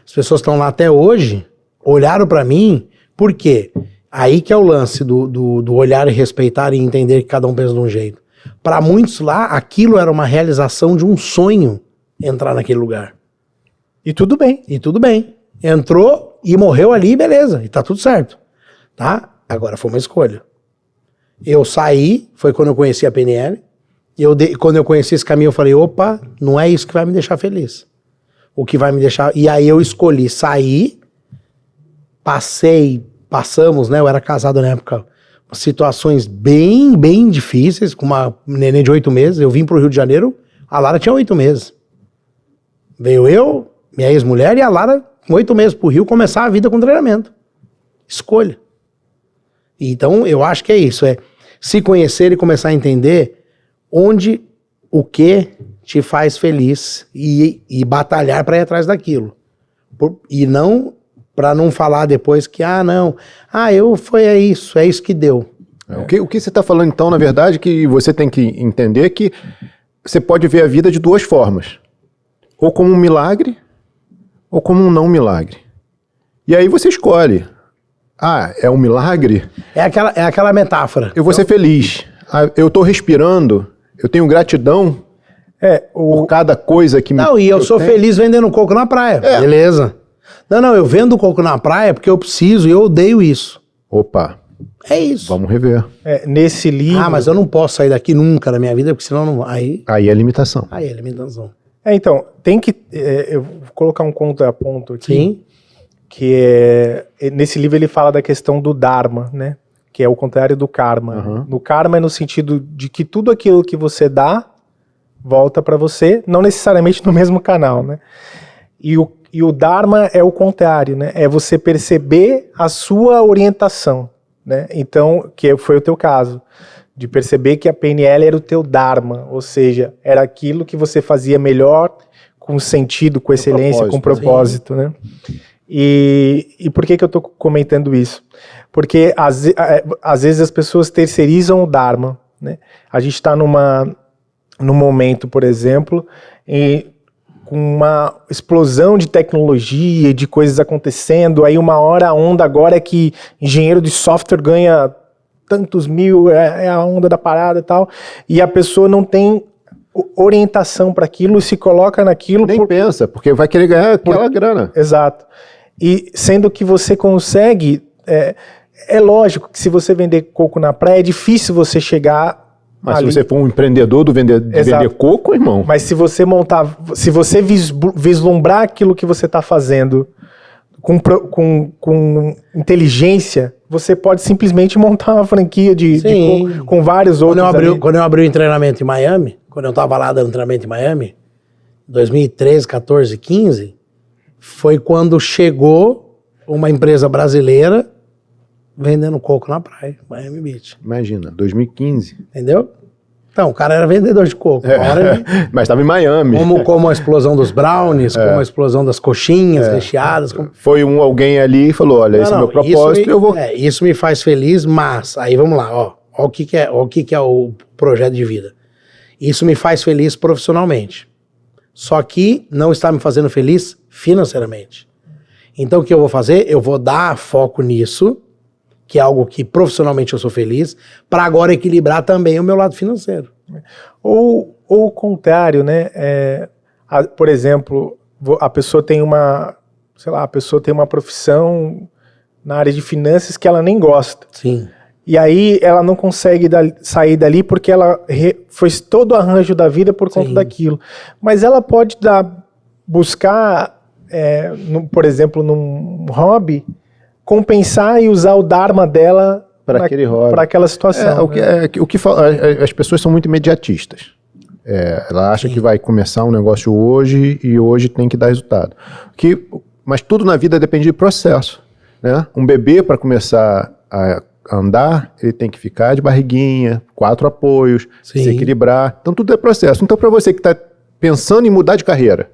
As pessoas estão lá até hoje, olharam pra mim, por quê? Aí que é o lance do olhar e respeitar e entender que cada um pensa de um jeito. Para muitos lá, aquilo era uma realização de um sonho, entrar naquele lugar. E tudo bem. E tudo bem. Entrou e morreu ali, beleza. E tá tudo certo. Tá? Agora foi uma escolha. Eu saí, foi quando eu conheci a PNL. Quando eu conheci esse caminho, eu falei, opa, não é isso que vai me deixar feliz. O que vai me deixar... E aí eu escolhi sair, passamos, né? Eu era casado na época, situações bem, bem difíceis, com uma neném de 8 meses. Eu vim pro Rio de Janeiro, a Lara tinha 8 meses. Veio eu, minha ex-mulher, e a Lara, com 8 meses pro Rio, começar a vida com treinamento. Escolha. Então, eu acho que é isso, se conhecer e começar a entender o que te faz feliz e batalhar para ir atrás daquilo. E não, para não falar depois que, é isso que deu. O que você está falando, então, na verdade, que você tem que entender que você pode ver a vida de 2 formas. Ou como um milagre, ou como um não milagre. E aí você escolhe. É um milagre? É aquela metáfora. Eu vou ser feliz. Eu estou respirando, eu tenho gratidão por cada coisa que Não, e eu sou feliz vendendo coco na praia. Beleza. Não, eu vendo coco na praia porque eu preciso e eu odeio isso. Opa. É isso. Vamos rever. Nesse livro... mas eu não posso sair daqui nunca na minha vida, porque senão não... Aí é limitação. Aí é limitação. Então, tem que... eu vou colocar um contraponto aqui. Sim. Que nesse livro ele fala da questão do Dharma, né? Que é o contrário do Karma. Uhum. No Karma é no sentido de que tudo aquilo que você dá volta para você, não necessariamente no mesmo canal, né? E o Dharma é o contrário, né? É você perceber a sua orientação, né? Então, que foi o teu caso, de perceber que a PNL era o teu Dharma, ou seja, era aquilo que você fazia melhor, com sentido, com excelência, com propósito, né? E por que eu estou comentando isso? Porque às vezes as pessoas terceirizam o Dharma, né? A gente está num momento, por exemplo, com uma explosão de tecnologia, de coisas acontecendo, aí uma hora a onda agora é que engenheiro de software ganha tantos mil, é a onda da parada e tal, e a pessoa não tem orientação para aquilo, se coloca naquilo... Nem pensa, porque vai querer ganhar aquela grana. Exato. E sendo que você consegue... É lógico que se você vender coco na praia, é difícil você chegar Mas ali. se você for um empreendedor de vender coco, irmão... Mas se você se você vislumbrar aquilo que você está fazendo com inteligência, você pode simplesmente montar uma franquia com vários outros. Quando eu abri o treinamento em Miami, quando eu estava lá dando treinamento em Miami, 2013, 14, 15, foi quando chegou uma empresa brasileira vendendo coco na praia, Miami Beach. Imagina, 2015. Entendeu? Então, o cara era vendedor de coco. Mas estava em Miami. Como a explosão dos brownies, como a explosão das coxinhas recheadas. Foi alguém ali e falou, olha, esse é o meu propósito, eu vou... Isso me faz feliz, mas... Aí vamos lá, ó o que é o projeto de vida. Isso me faz feliz profissionalmente. Só que não está me fazendo feliz financeiramente. Então, o que eu vou fazer? Eu vou dar foco nisso, que é algo que profissionalmente eu sou feliz, para agora equilibrar também o meu lado financeiro. Ou o contrário, né? Por exemplo, a pessoa tem uma profissão na área de finanças que ela nem gosta. Sim. E aí ela não consegue sair dali porque ela fez todo o arranjo da vida por conta daquilo. Mas ela pode buscar, por exemplo, num hobby, compensar e usar o dharma dela para aquele hobby, para aquela situação. As pessoas são muito imediatistas. Ela acha que vai começar um negócio hoje e hoje tem que dar resultado. Mas tudo na vida depende de processo, né? Um bebê, para começar a andar, ele tem que ficar de barriguinha, 4 apoios, se equilibrar. Então tudo é processo. Então, para você que está pensando em mudar de carreira,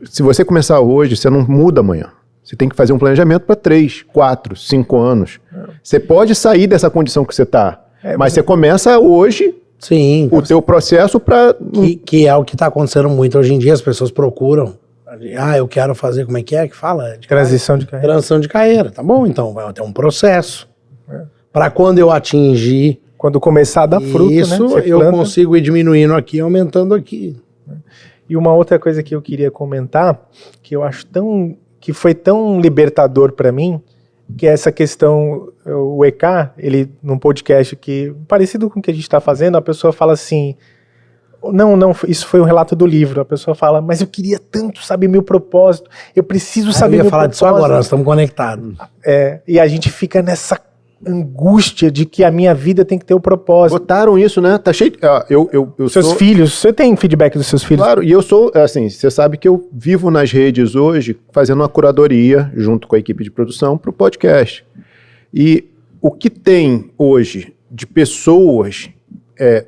se você começar hoje, você não muda amanhã. Você tem que fazer um planejamento para 3, 4, 5 anos. Você pode sair dessa condição que você está, mas você começa hoje o teu processo para... Que é o que está acontecendo muito hoje em dia, as pessoas procuram. Eu quero fazer, como é que fala? Transição de carreira. Transição de carreira, tá bom? Então vai ter um processo. Para quando eu atingir... Quando começar a dar fruto, isso, né? eu consigo ir diminuindo aqui, aumentando aqui. E uma outra coisa que eu queria comentar, que eu acho que foi tão libertador para mim, que é essa questão, o EK, ele num podcast parecido com o que a gente está fazendo, a pessoa fala assim, não, isso foi um relato do livro, a pessoa fala, mas eu queria tanto saber meu propósito, eu preciso saber meu propósito. Eu ia falar disso agora, nós estamos conectados. E a gente fica nessa angústia de que a minha vida tem que ter o propósito. Botaram isso, né? Tá cheio... Seus filhos, você tem feedback dos seus filhos? Claro, e eu sou, assim, você sabe que eu vivo nas redes hoje fazendo uma curadoria junto com a equipe de produção para o podcast. E o que tem hoje de pessoas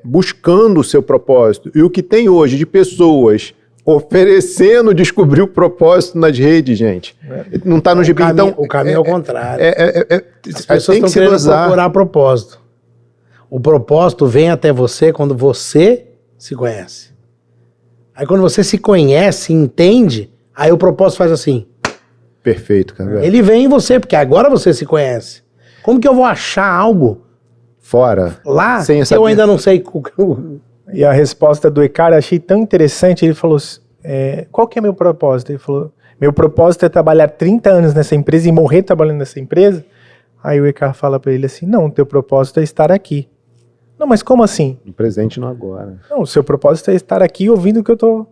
buscando o seu propósito e o que tem hoje de pessoas oferecendo descobrir o propósito nas redes, gente. Não está no gibi. Então, o caminho é o contrário. As pessoas estão querendo procurar propósito. O propósito vem até você quando você se conhece. Aí quando você se conhece, entende, aí o propósito faz assim. Perfeito, cara. Ele vem em você, porque agora você se conhece. Como que eu vou achar algo fora lá sem que eu ainda não sei... E a resposta do Eckhart eu achei tão interessante. Ele falou, qual que é meu propósito? Ele falou, meu propósito é trabalhar 30 anos nessa empresa e morrer trabalhando nessa empresa. Aí o Eckhart fala para ele assim, não, teu propósito é estar aqui. Não, mas como assim? No presente, no agora. Não, o seu propósito é estar aqui ouvindo o que eu tô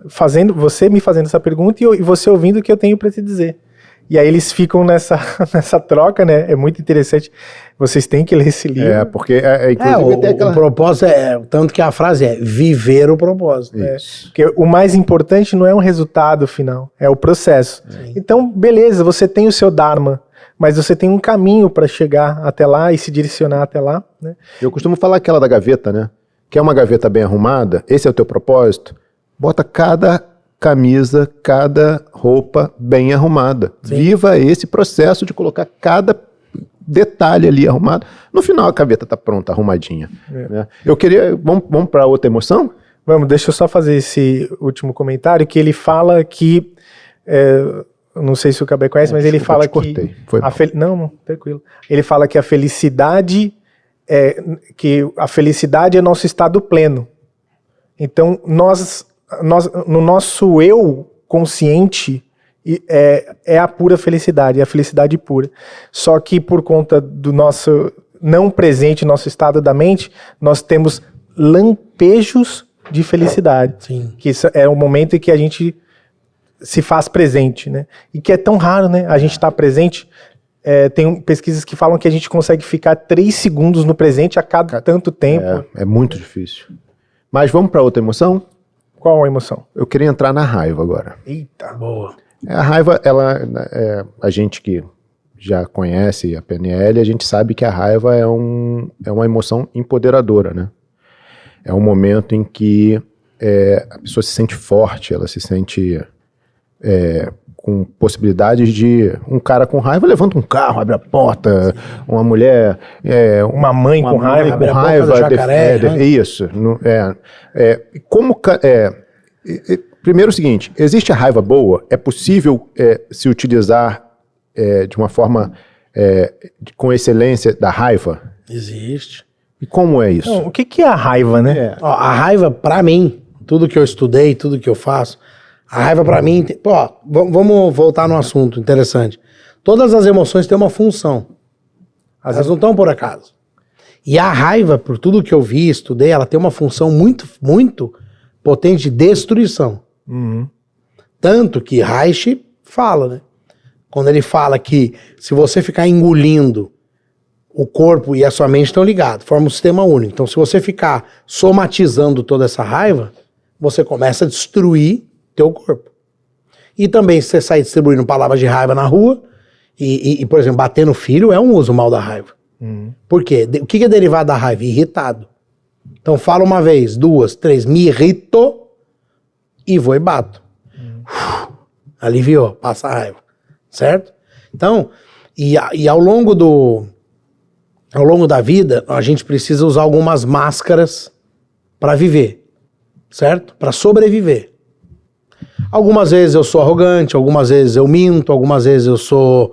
fazendo, você me fazendo essa pergunta e você ouvindo o que eu tenho para te dizer. E aí eles ficam nessa troca, né? É muito interessante. Vocês têm que ler esse livro. Porque inclusive tem aquela... O propósito tanto que a frase é viver o propósito. Porque o mais importante não é um resultado final, é o processo. Sim. Então, beleza, você tem o seu dharma, mas você tem um caminho para chegar até lá e se direcionar até lá, né? Eu costumo falar aquela da gaveta, né? Quer uma gaveta bem arrumada? Esse é o teu propósito? Bota cada camisa, cada roupa bem arrumada. Sim. Viva esse processo de colocar cada detalhe ali arrumado. No final a gaveta está pronta, arrumadinha. Né? Eu queria... Vamos para outra emoção? Vamos, deixa eu só fazer esse último comentário, que ele fala que... não sei se o Cabé conhece, mas ele fala que... Não, tranquilo. Ele fala que a felicidade é nosso estado pleno. Então, nós no nosso eu consciente é a pura felicidade, é a felicidade pura. Só que por conta do não presente, nosso estado da mente, nós temos lampejos de felicidade. Sim. Que isso é o momento em que a gente se faz presente, né? E que é tão raro, né? A gente estar presente. Tem pesquisas que falam que a gente consegue ficar 3 segundos no presente a cada tanto tempo. É muito difícil. Mas vamos para outra emoção? Qual a emoção? Eu queria entrar na raiva agora. Eita. Boa. A raiva, a gente que já conhece a PNL, a gente sabe que a raiva é uma emoção empoderadora, né? É um momento em que a pessoa se sente forte, ela se sente com possibilidades de... Um cara com raiva levanta um carro, abre a porta, uma mulher... Uma mãe com raiva. abre a boca do jacaré, né? Isso. Primeiro o seguinte, existe a raiva boa? É possível se utilizar de uma forma com excelência da raiva? Existe. E como é isso? Não, o que é a raiva, né? Ó, a raiva, pra mim, tudo que eu estudei, tudo que eu faço, a raiva pra mim... vamos voltar no assunto interessante. Todas as emoções têm uma função. Elas não estão por acaso. E a raiva, por tudo que eu vi, estudei, ela tem uma função muito, muito potente de destruição. Uhum. Tanto que Reich fala, né? Quando ele fala que se você ficar engolindo, o corpo e a sua mente estão ligados, forma um sistema único. Então, se você ficar somatizando toda essa raiva, você começa a destruir teu corpo. E também, se você sair distribuindo palavras de raiva na rua, por exemplo, bater no filho é um uso mal da raiva. Por quê? O que é derivado da raiva? Irritado. Então, fala uma vez, 2, 3, me irrito e vou e bato. Aliviou, passa a raiva. Certo? Então, e ao longo da vida, a gente precisa usar algumas máscaras para viver, certo? Para sobreviver. Algumas vezes eu sou arrogante, algumas vezes eu minto, algumas vezes eu sou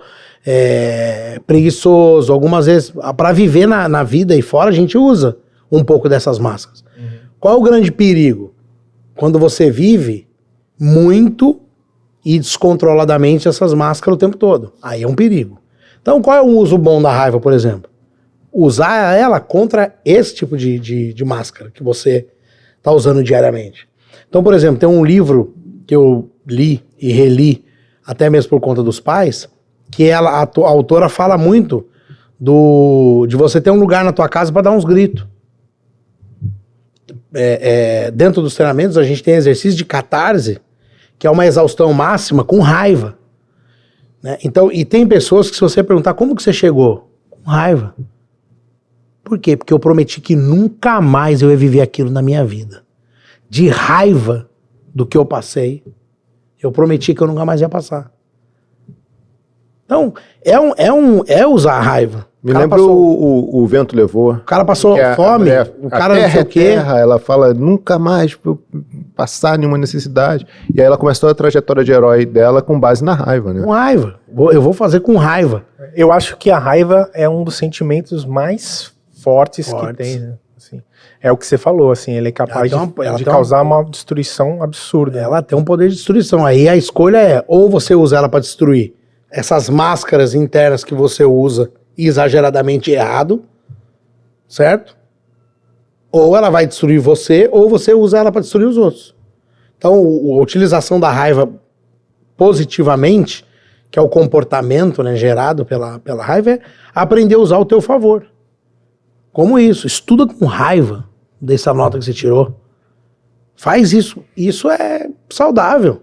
preguiçoso, algumas vezes, para viver na vida e fora, a gente usa um pouco dessas máscaras. Qual é o grande perigo? Quando você vive muito e descontroladamente essas máscaras o tempo todo. Aí é um perigo. Então, qual é o uso bom da raiva, por exemplo? Usar ela contra esse tipo de máscara que você está usando diariamente. Então, por exemplo, tem um livro que eu li e reli, até mesmo por conta dos pais, que a autora fala muito de você ter um lugar na tua casa para dar uns gritos. Dentro dos treinamentos, a gente tem exercício de catarse, que é uma exaustão máxima com raiva. Né? Então, e tem pessoas que, se você perguntar como que você chegou, com raiva. Por quê? Porque eu prometi que nunca mais eu ia viver aquilo na minha vida. De raiva do que eu passei, eu prometi que eu nunca mais ia passar. Então, é usar a raiva. Me lembra o Vento Levou. O cara passou fome, o cara não sei o quê. Ela fala, nunca mais passar nenhuma necessidade. E aí ela começou a trajetória de herói dela com base na raiva, né? Com raiva. Eu vou fazer com raiva. Eu acho que a raiva é um dos sentimentos mais fortes que tem, né? Assim, é o que você falou, assim, ele é capaz de causar uma destruição absurda. Ela tem um poder de destruição. Aí a escolha é, ou você usa ela para destruir essas máscaras internas que você usa exageradamente errado, certo? Ou ela vai destruir você, ou você usa ela para destruir os outros. Então, a utilização da raiva positivamente, que é o comportamento, né, gerado pela raiva, é aprender a usar ao teu favor. Como isso? Estuda com raiva dessa nota que você tirou. Faz isso. Isso é saudável.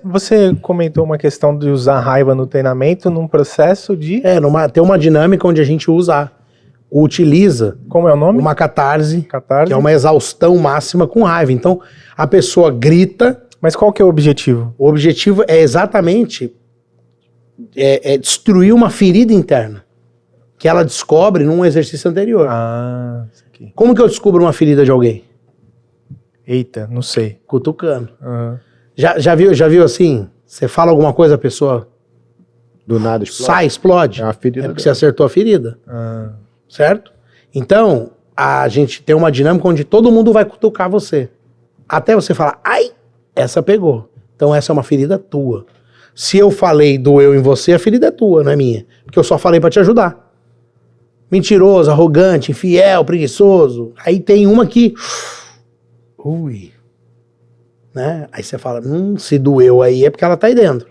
Você comentou uma questão de usar raiva no treinamento num processo de... Tem uma dinâmica onde a gente utiliza... Como é o nome? Uma catarse, que é uma exaustão máxima com raiva. Então, a pessoa grita... Mas qual que é o objetivo? O objetivo é exatamente destruir uma ferida interna, que ela descobre num exercício anterior. Ah, isso aqui. Como que eu descubro uma ferida de alguém? Eita, não sei. Cutucando. Uhum. Já viu assim? Você fala alguma coisa, a pessoa do nada explode. Explode. É uma ferida. Porque você acertou a ferida. Certo? Então, a gente tem uma dinâmica onde todo mundo vai cutucar você. Até você falar, ai, essa pegou. Então essa é uma ferida tua. Se eu falei doeu em você, a ferida é tua, não é minha. Porque eu só falei pra te ajudar. mentiroso, arrogante, infiel, preguiçoso. Aí tem uma que... Ui. Né? Aí você fala, se doeu aí é porque ela tá aí dentro.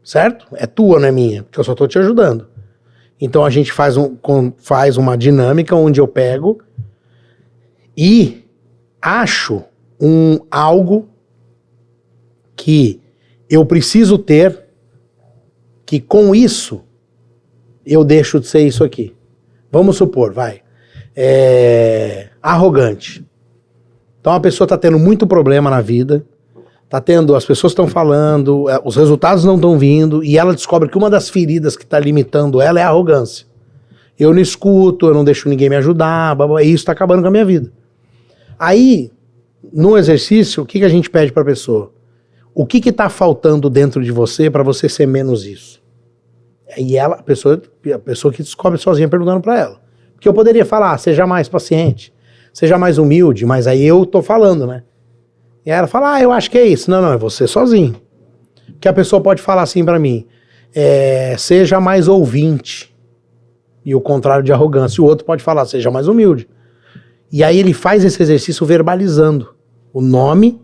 Certo? É tua, não é minha, porque eu só tô te ajudando. Então a gente faz uma dinâmica onde eu pego e acho algo que eu preciso ter, que com isso eu deixo de ser isso aqui. Vamos supor, arrogante. Então a pessoa tá tendo muito problema na vida, as pessoas estão falando, os resultados não estão vindo, e ela descobre que uma das feridas que está limitando ela é a arrogância. Eu não escuto, eu não deixo ninguém me ajudar, e isso está acabando com a minha vida. Aí, no exercício, o que a gente pede para a pessoa? O que está faltando dentro de você para você ser menos isso? E a pessoa que descobre sozinha perguntando para ela. Porque eu poderia falar, seja mais paciente, seja mais humilde, mas aí eu tô falando, né? E aí ela fala, eu acho que é isso. Não, é você sozinho. Que a pessoa pode falar assim pra mim, seja mais ouvinte. E o contrário de arrogância. E o outro pode falar, seja mais humilde. E aí ele faz esse exercício verbalizando o nome,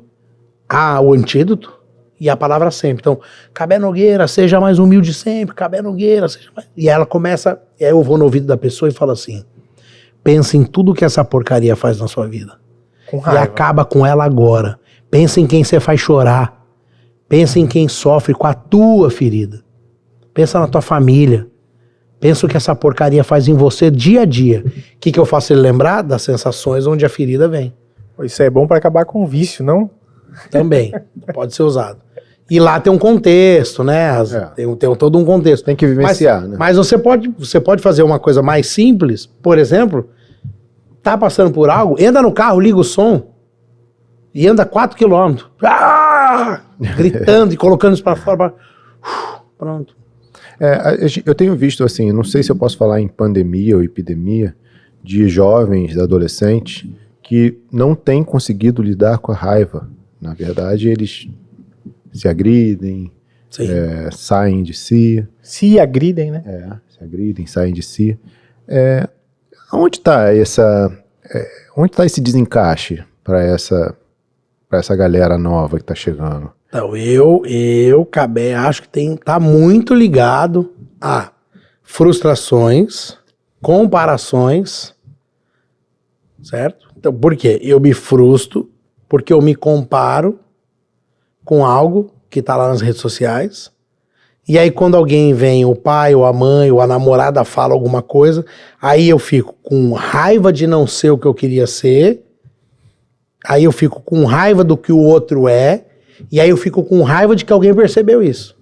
o antídoto e a palavra sempre. Então, Cabé Nogueira, seja mais humilde sempre. Cabé Nogueira, seja mais... E aí ela começa, aí eu vou no ouvido da pessoa e falo assim, pensa em tudo que essa porcaria faz na sua vida. Com raiva. E acaba com ela agora. Pensa em quem você faz chorar. Pensa em quem sofre com a tua ferida. Pensa na tua família. Pensa o que essa porcaria faz em você dia a dia. O que eu faço ele lembrar? Das sensações onde a ferida vem. Isso é bom para acabar com o vício, não? Também. Pode ser usado. E lá tem um contexto, né? Tem todo um contexto. Tem que vivenciar, né? Mas você pode fazer uma coisa mais simples. Por exemplo, tá passando por algo, entra no carro, liga o som e anda 4 km. Gritando e colocando isso pra fora. Pronto. Eu tenho visto, assim, não sei se eu posso falar em pandemia ou epidemia, de jovens, adolescentes, que não têm conseguido lidar com a raiva. Na verdade, eles se agridem, saem de si. Se agridem, né? Se agridem, saem de si. Onde está esse desencaixe para essa galera nova que está chegando? Então, Cabé, acho que tá muito ligado a frustrações, comparações, certo? Então, por quê? Eu me frustro porque eu me comparo com algo que tá lá nas redes sociais, e aí quando alguém vem, o pai, ou a mãe, ou a namorada fala alguma coisa, aí eu fico com raiva de não ser o que eu queria ser, aí eu fico com raiva do que o outro é, e aí eu fico com raiva de que alguém percebeu isso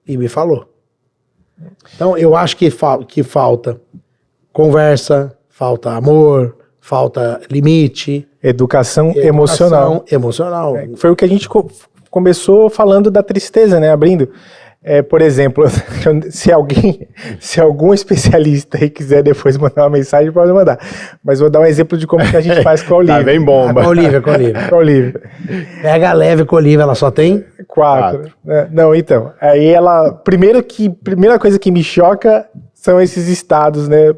e me falou. Então eu acho que falta conversa, falta amor, falta limite. Educação emocional. Foi o que a gente começou falando da tristeza, né? Abrindo. Por exemplo, se algum especialista aí quiser depois mandar uma mensagem, pode mandar. Mas vou dar um exemplo de como que a gente faz com a Olivia. Tá bem bomba. Com a Olivia. Pega leve com a Olivia, ela só tem 4. Não, então. Aí ela... Primeira coisa que me choca são esses estados, né?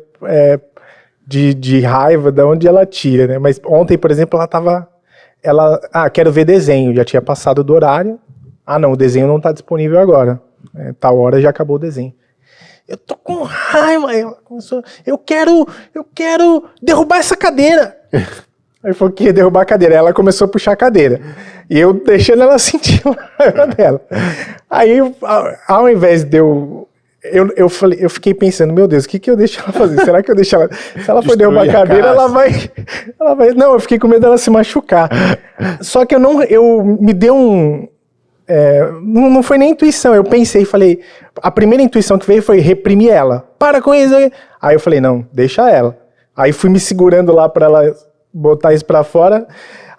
De raiva, da onde ela tira, né? Mas ontem, por exemplo, quero ver desenho. Já tinha passado do horário. Não, o desenho não tá disponível agora. Tal hora já acabou o desenho. Eu tô com raiva. Ela começou, eu quero derrubar essa cadeira. Aí falou que ia derrubar a cadeira. Aí ela começou a puxar a cadeira. E eu deixando ela sentir a raiva dela. Aí, ao invés de eu fiquei pensando, meu Deus, o que eu deixo ela fazer? Será que eu deixo ela... Se ela for derrubar a cadeira, ela vai... Não, eu fiquei com medo dela se machucar. Só que me deu um... não foi nem intuição, eu pensei, falei, a primeira intuição que veio foi reprimir ela, para com isso. Aí eu falei, não, deixa ela. Aí fui me segurando lá pra ela botar isso pra fora,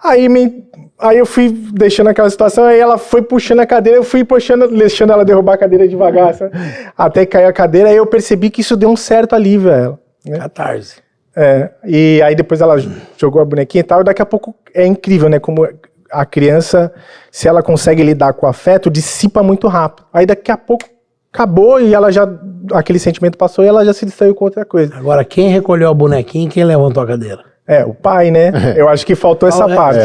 aí eu fui deixando aquela situação, aí ela foi puxando a cadeira, eu fui puxando, deixando ela derrubar a cadeira devagar, sabe? Até cair a cadeira, aí eu percebi que isso deu um certo alívio a ela. Né? Catarse. E aí depois ela jogou a bonequinha e tal, e daqui a pouco é incrível, né, como... A criança, se ela consegue lidar com o afeto, dissipa muito rápido. Aí daqui a pouco acabou e aquele sentimento passou e ela já se distraiu com outra coisa. Agora, quem recolheu a bonequinha e quem levantou a cadeira? O pai, né? Eu acho que faltou essa parte.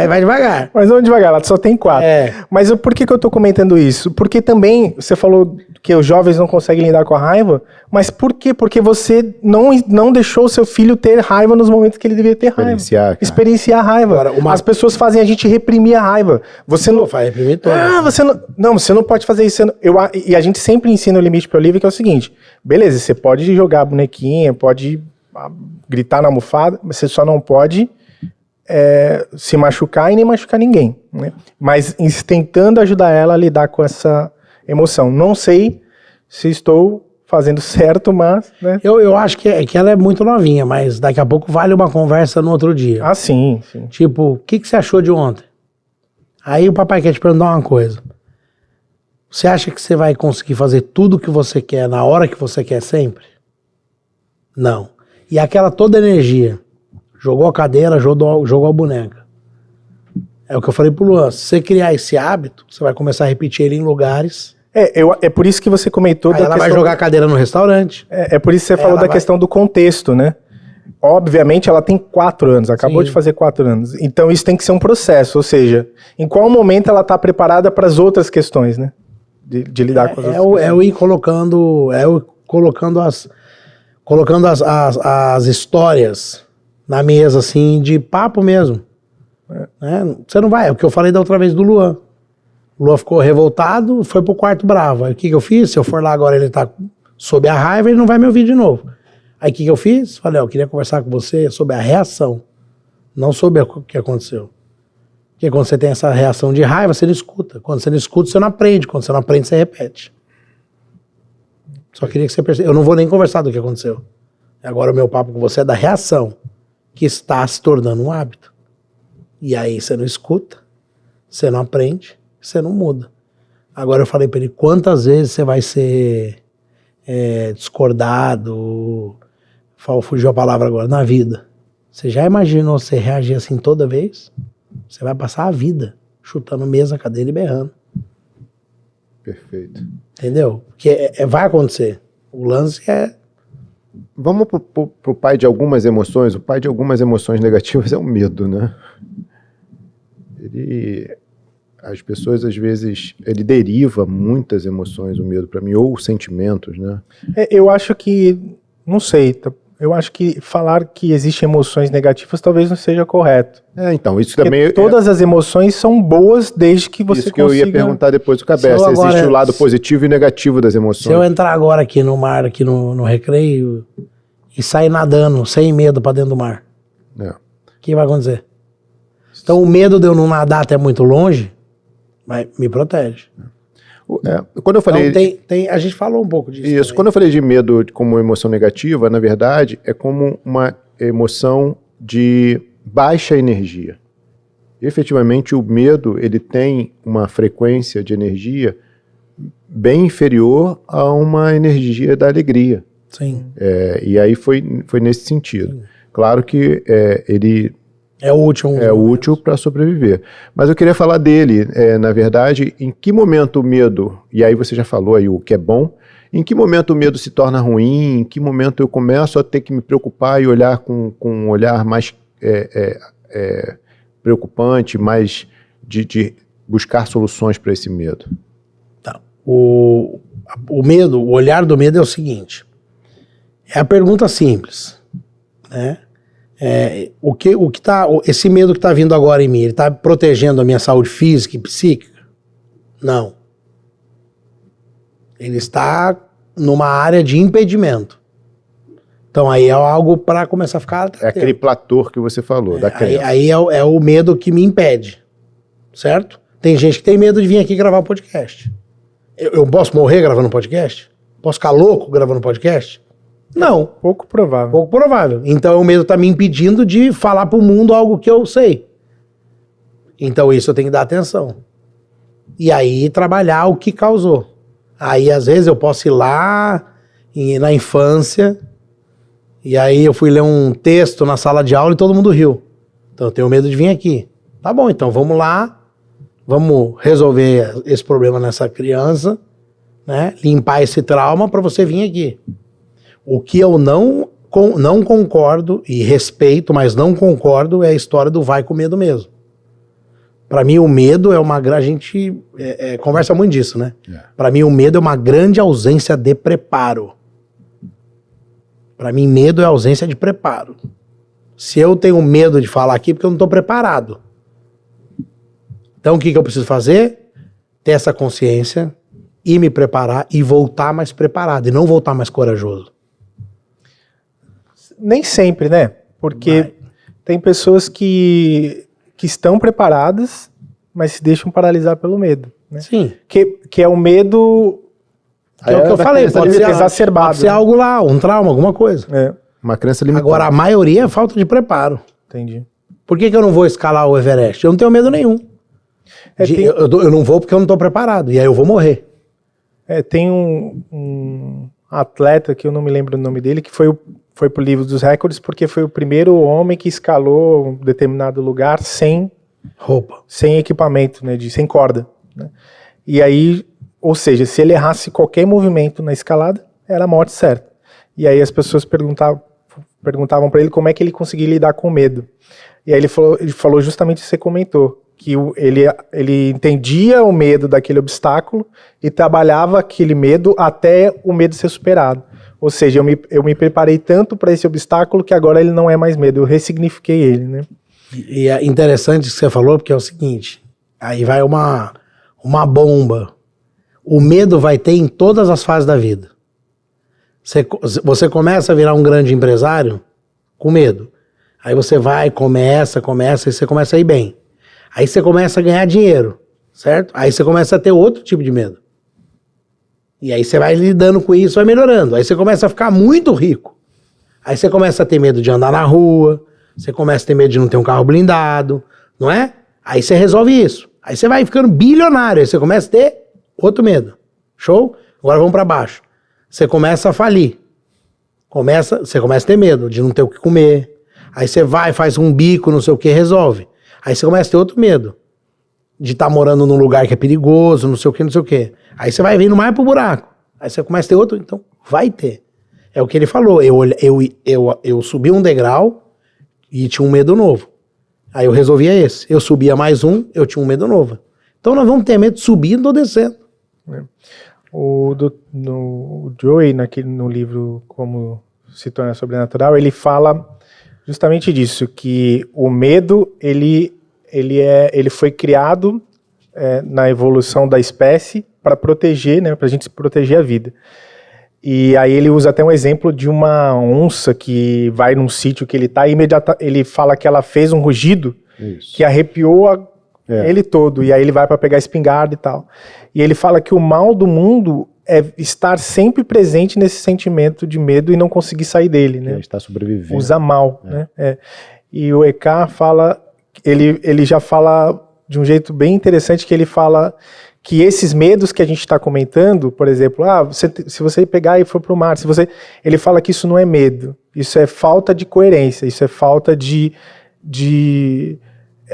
Vai devagar. Mas vamos devagar, ela só tem 4. Mas por que eu tô comentando isso? Porque também, você falou que os jovens não conseguem lidar com a raiva, mas por quê? Porque você não deixou o seu filho ter raiva nos momentos que ele deveria ter raiva. Experienciar a raiva. Agora, As pessoas fazem a gente reprimir a raiva. Você não vai reprimir toda. você não pode fazer isso. E a gente sempre ensina o limite para o Olivia, que é o seguinte, beleza, você pode jogar a bonequinha, pode gritar na almofada, mas você só não pode se machucar e nem machucar ninguém, né? Mas tentando ajudar ela a lidar com essa emoção. Não sei se estou fazendo certo, mas... Né? Eu acho que ela é muito novinha, mas daqui a pouco vale uma conversa no outro dia. Ah, sim. Tipo, o que você achou de ontem? Aí o papai quer te perguntar uma coisa. Você acha que você vai conseguir fazer tudo o que você quer na hora que você quer sempre? Não. E aquela toda energia, jogou a cadeira, jogou a boneca. É o que eu falei pro Luan, se você criar esse hábito, você vai começar a repetir ele em lugares. É por isso que você comentou Aí ela vai jogar a cadeira no restaurante. É por isso que você falou da questão do contexto, né? Obviamente ela tem 4 anos, acabou de fazer 4 anos. Então isso tem que ser um processo, ou seja, em qual momento ela tá preparada para as outras questões, né? De lidar com as outras questões. É o ir colocando as histórias na mesa, assim, de papo mesmo. Né? Você não vai, é o que eu falei da outra vez do Luan. O Luan ficou revoltado, foi pro quarto bravo. Aí o que eu fiz? Se eu for lá agora, ele tá sob a raiva, ele não vai me ouvir de novo. Aí o que eu fiz? Falei, eu queria conversar com você sobre a reação, não sobre o que aconteceu. Porque quando você tem essa reação de raiva, você não escuta. Quando você não escuta, você não aprende. Quando você não aprende, você repete. Só queria que você perceba. Eu não vou nem conversar do que aconteceu. Agora o meu papo com você é da reação, que está se tornando um hábito. E aí você não escuta, você não aprende, você não muda. Agora eu falei para ele, quantas vezes você vai ser discordado, fugiu a palavra agora, na vida. Você já imaginou você reagir assim toda vez? Você vai passar a vida chutando mesa, cadeira e berrando. Perfeito. Entendeu? Porque vai acontecer. O lance é... Vamos pro pai de algumas emoções. O pai de algumas emoções negativas é o medo, né? As pessoas, às vezes, ele deriva muitas emoções, o medo, para mim, ou sentimentos, né? Eu acho que, não sei, eu acho que falar que existem emoções negativas talvez não seja correto. Então, isso porque também... todas as emoções são boas desde que você consiga... Isso que eu ia perguntar depois do cabeça, existe o lado positivo e negativo das emoções. Se eu entrar agora aqui no mar, aqui no recreio, e sair nadando, sem medo para dentro do mar, o que vai acontecer? Então o medo de eu não nadar até muito longe, me protege. Quando eu falei... Então, a gente falou um pouco disso. Isso, também. Quando eu falei de medo como emoção negativa, na verdade, é como uma emoção de baixa energia. Efetivamente, o medo, ele tem uma frequência de energia bem inferior a uma energia da alegria. Sim. E aí foi nesse sentido. Sim. Claro que ele... É útil para sobreviver. Mas eu queria falar dele, na verdade, em que momento o medo, e aí você já falou aí o que é bom, em que momento o medo se torna ruim, em que momento eu começo a ter que me preocupar e olhar com um olhar mais preocupante, mais de buscar soluções para esse medo. Tá. O medo, o olhar do medo é o seguinte, é a pergunta simples, né? Esse medo que está vindo agora em mim, ele está protegendo a minha saúde física e psíquica? Não. Ele está numa área de impedimento. Então aí é algo para começar a ficar... É aquele platô que você falou, da crença. Aí é o medo que me impede, certo? Tem gente que tem medo de vir aqui gravar podcast. Eu posso morrer gravando podcast? Posso ficar louco gravando podcast? Não. Pouco provável. Pouco provável. Então o medo está me impedindo de falar para o mundo algo que eu sei. Então isso eu tenho que dar atenção. E aí trabalhar o que causou. Aí às vezes eu posso ir lá na infância, e aí eu fui ler um texto na sala de aula e todo mundo riu. Então eu tenho medo de vir aqui. Tá bom, então vamos lá, vamos resolver esse problema nessa criança, né? Limpar esse trauma para você vir aqui. O que eu não concordo e respeito, mas não concordo, é a história do vai com medo mesmo. Para mim, o medo é uma... A gente conversa muito disso, né? Para mim, o medo é uma grande ausência de preparo. Para mim, medo é ausência de preparo. Se eu tenho medo de falar aqui, porque eu não estou preparado. Então, o que eu preciso fazer? Ter essa consciência e me preparar e voltar mais preparado e não voltar mais corajoso. Nem sempre, né? Porque tem pessoas que estão preparadas, mas se deixam paralisar pelo medo. Né? Sim. Que é o medo... Que é o que eu falei, pode ser exacerbado. Pode ser algo lá, um trauma, alguma coisa. É. Uma crença limitada. Agora, a maioria é falta de preparo. Entendi. Por que eu não vou escalar o Everest? Eu não tenho medo nenhum. Eu não vou porque eu não estou preparado. E aí eu vou morrer. Tem um atleta, que eu não me lembro o nome dele, que foi pro livro dos recordes, porque foi o primeiro homem que escalou um determinado lugar sem roupa, sem equipamento, né, sem corda. Né? E aí, ou seja, se ele errasse qualquer movimento na escalada, era a morte certa. E aí as pessoas perguntavam para ele como é que ele conseguia lidar com o medo. E aí ele falou justamente o que você comentou, que ele entendia o medo daquele obstáculo e trabalhava aquele medo até o medo ser superado. Ou seja, eu me preparei tanto para esse obstáculo que agora ele não é mais medo, eu ressignifiquei ele, né? E é interessante o que você falou, porque é o seguinte, aí vai uma bomba. O medo vai ter em todas as fases da vida. Você começa a virar um grande empresário com medo. Aí você vai, começa, e você começa a ir bem. Aí você começa a ganhar dinheiro, certo? Aí você começa a ter outro tipo de medo. E aí você vai lidando com isso, vai melhorando. Aí você começa a ficar muito rico. Aí você começa a ter medo de andar na rua, você começa a ter medo de não ter um carro blindado, não é? Aí você resolve isso. Aí você vai ficando bilionário, aí você começa a ter outro medo. Show? Agora vamos para baixo. Você começa a falir. Você começa a ter medo de não ter o que comer. Aí você vai, faz um bico, não sei o que, resolve. Aí você começa a ter outro medo. De estar morando num lugar que é perigoso, não sei o que, não sei o que. Aí você vai vindo mais pro buraco. Aí você começa a ter outro, então vai ter. É o que ele falou. Eu subi um degrau e tinha um medo novo. Aí eu resolvia esse. Eu subia mais um, eu tinha um medo novo. Então nós vamos ter medo de subindo ou descendo. O Joey, no livro Como se torna sobrenatural, ele fala justamente disso, que o medo, ele foi criado na evolução da espécie para proteger, né, para a gente proteger a vida. E aí ele usa até um exemplo de uma onça que vai num sítio que ele está e ele fala que ela fez um rugido que arrepiou ele todo, e aí ele vai para pegar a espingarda e tal. E ele fala que o mal do mundo é estar sempre presente nesse sentimento de medo e não conseguir sair dele, né? Está sobrevivendo. Usa mal, né? E o Eckhart fala, ele já fala de um jeito bem interessante, que ele fala que esses medos que a gente está comentando, por exemplo, se você pegar e for para o mar, ele fala que isso não é medo, isso é falta de coerência, isso é falta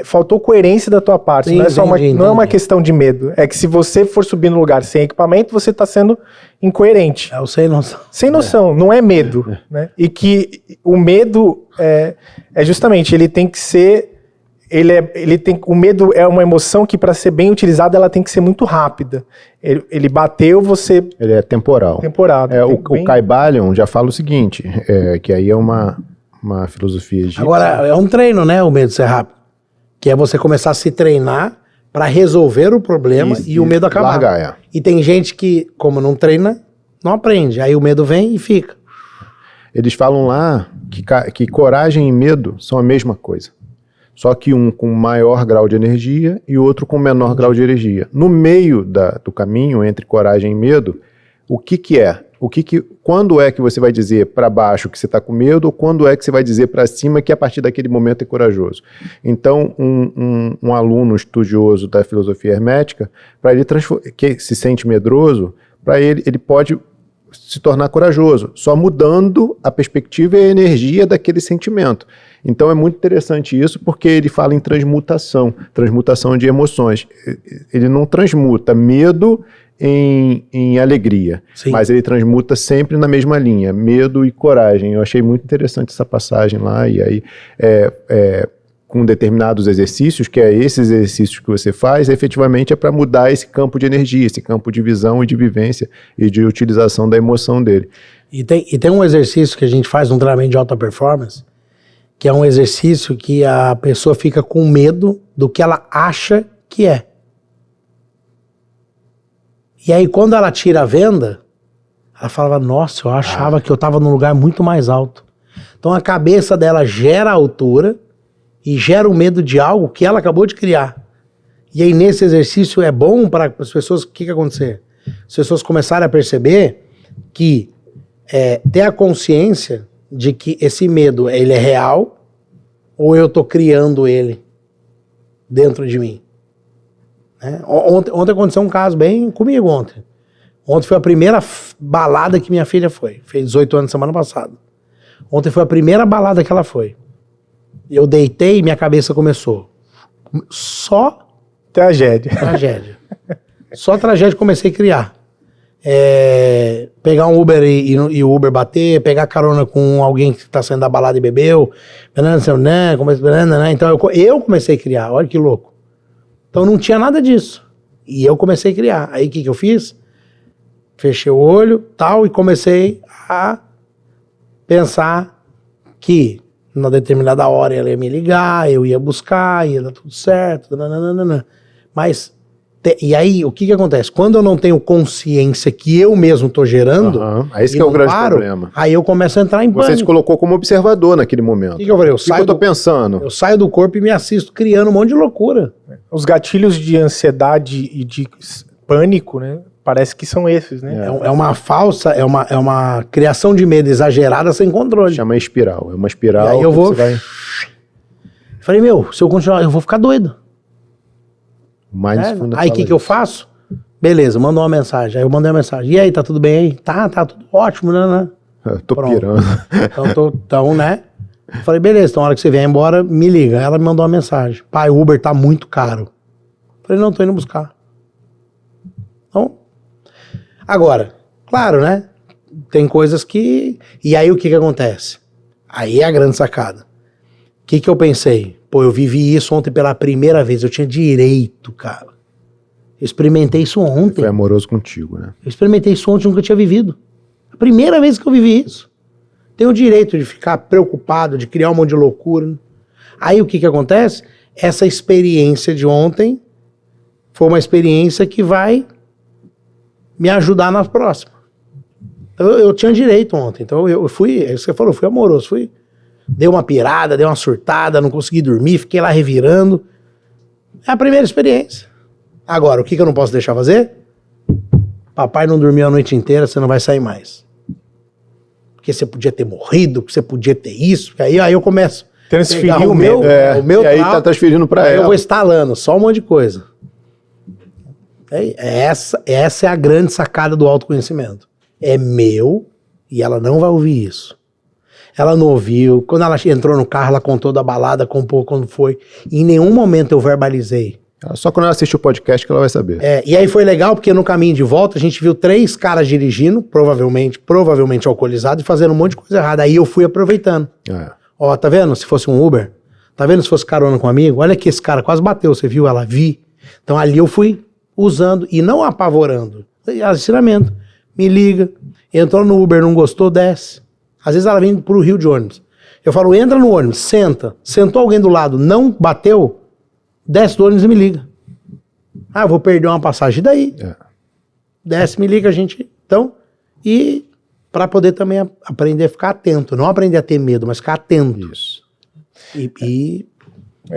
faltou coerência da tua parte. Sim, não é uma questão de medo. É que se você for subir no lugar sem equipamento, você está sendo incoerente. É o sem noção. Sem noção, não é medo. Né? E que o medo é justamente, ele tem que ser... o medo é uma emoção que, para ser bem utilizada, ela tem que ser muito rápida. Ele bateu, você... Ele é temporal. O Kybalion já fala o seguinte, que aí é uma filosofia egípcia. Agora, é um treino, né, o medo ser rápido. Que é você começar a se treinar para resolver o problema e o medo acabar. Largar, E tem gente que, como não treina, não aprende. Aí o medo vem e fica. Eles falam lá que coragem e medo são a mesma coisa. Só que um com maior grau de energia e o outro com menor grau de energia. No meio do caminho entre coragem e medo, o que é? Quando é que você vai dizer para baixo que você está com medo, ou quando é que você vai dizer para cima que a partir daquele momento é corajoso? Então, um aluno estudioso da filosofia hermética, para ele que se sente medroso, para ele pode se tornar corajoso, só mudando a perspectiva e a energia daquele sentimento. Então é muito interessante isso, porque ele fala em transmutação de emoções. Ele não transmuta medo em alegria. Sim. Mas ele transmuta sempre na mesma linha, medo e coragem. Eu achei muito interessante essa passagem lá, e aí com determinados exercícios, que é esses exercícios que você faz, efetivamente é para mudar esse campo de energia, esse campo de visão e de vivência e de utilização da emoção dele. E tem um exercício que a gente faz num treinamento de alta performance, que é um exercício que a pessoa fica com medo do que ela acha que é. E aí quando ela tira a venda, ela falava, nossa, eu achava que eu estava num lugar muito mais alto. Então a cabeça dela gera a altura e gera o medo de algo que ela acabou de criar. E aí nesse exercício é bom para as pessoas, o que acontecer? As pessoas começarem a perceber que ter a consciência de que esse medo, ele é real ou eu estou criando ele dentro de mim. Né? Ontem aconteceu um caso bem comigo ontem. Ontem foi a primeira balada que minha filha foi. Fez 18 anos semana passada. Ontem foi a primeira balada que ela foi. Eu deitei e minha cabeça começou. Só Tragédia. Só tragédia comecei a criar. Pegar um Uber e o Uber bater, pegar carona com alguém que está saindo da balada e bebeu. Então eu comecei a criar, olha que louco. Então não tinha nada disso. E eu comecei a criar. Aí o que eu fiz? Fechei o olho tal, e comecei a pensar que na determinada hora ela ia me ligar, eu ia buscar, ia dar tudo certo. Mas e aí, o que acontece? Quando eu não tenho consciência que eu mesmo estou gerando, esse que é o grande problema. Aí eu começo a entrar em pânico. Você se colocou como observador naquele momento. O que eu falei? O que eu tô pensando? Eu saio do corpo e me assisto criando um monte de loucura. Os gatilhos de ansiedade e de pânico, né? Parece que são esses, né? É uma falsa, é uma criação de medo exagerada sem controle. Chama espiral. É uma espiral. E aí eu vou... Vai... Falei, se eu continuar, eu vou ficar doido. Aí o que eu faço? Beleza, mandou uma mensagem. Aí eu mandei uma mensagem. E aí, tá tudo bem aí? Tá tudo ótimo, né? Eu tô pirando. Então, né? Eu falei, beleza, então na hora que você vier embora, me liga. Ela me mandou uma mensagem. Pai, o Uber tá muito caro. Eu falei, não, tô indo buscar. Então, agora, claro, né? Tem coisas que... E aí o que acontece? Aí é a grande sacada. O que eu pensei? Pô, eu vivi isso ontem pela primeira vez. Eu tinha direito, cara. Eu experimentei isso ontem. Foi amoroso contigo, né? Eu experimentei isso ontem, nunca tinha vivido. A primeira vez que eu vivi isso. Tenho o direito de ficar preocupado, de criar um monte de loucura. Aí o que acontece? Essa experiência de ontem foi uma experiência que vai me ajudar nas próximas. Eu tinha direito ontem. Então eu fui, é isso que você falou, fui amoroso. Dei uma pirada, dei uma surtada, não consegui dormir, fiquei lá revirando. É a primeira experiência. Agora, o que eu não posso deixar fazer? Papai não dormiu a noite inteira, você não vai sair mais. Porque você podia ter morrido, porque você podia ter isso. Aí eu começo a transferir o meu e aí tá transferindo pra ela. Eu vou instalando só um monte de coisa. Essa é a grande sacada do autoconhecimento. É meu e ela não vai ouvir isso. Ela não ouviu. Quando ela entrou no carro, ela contou da balada, contou quando foi. Em nenhum momento eu verbalizei. Só quando ela assistir o podcast que ela vai saber. E aí foi legal, porque no caminho de volta a gente viu 3 caras dirigindo, provavelmente alcoolizados, e fazendo um monte de coisa errada. Aí eu fui aproveitando. Ó, tá vendo? Se fosse um Uber, tá vendo? Se fosse carona com um amigo, olha que esse cara quase bateu, você viu? Ela vi. Então ali eu fui usando e não apavorando. Ensinamento. Me liga, entrou no Uber, não gostou, desce. Às vezes ela vem pro Rio de ônibus. Eu falo, entra no ônibus, senta. Sentou alguém do lado, não bateu, desce do ônibus e me liga. Eu vou perder uma passagem daí. Desce, me liga, a gente... Então, e para poder também aprender a ficar atento. Não aprender a ter medo, mas ficar atento. Isso. E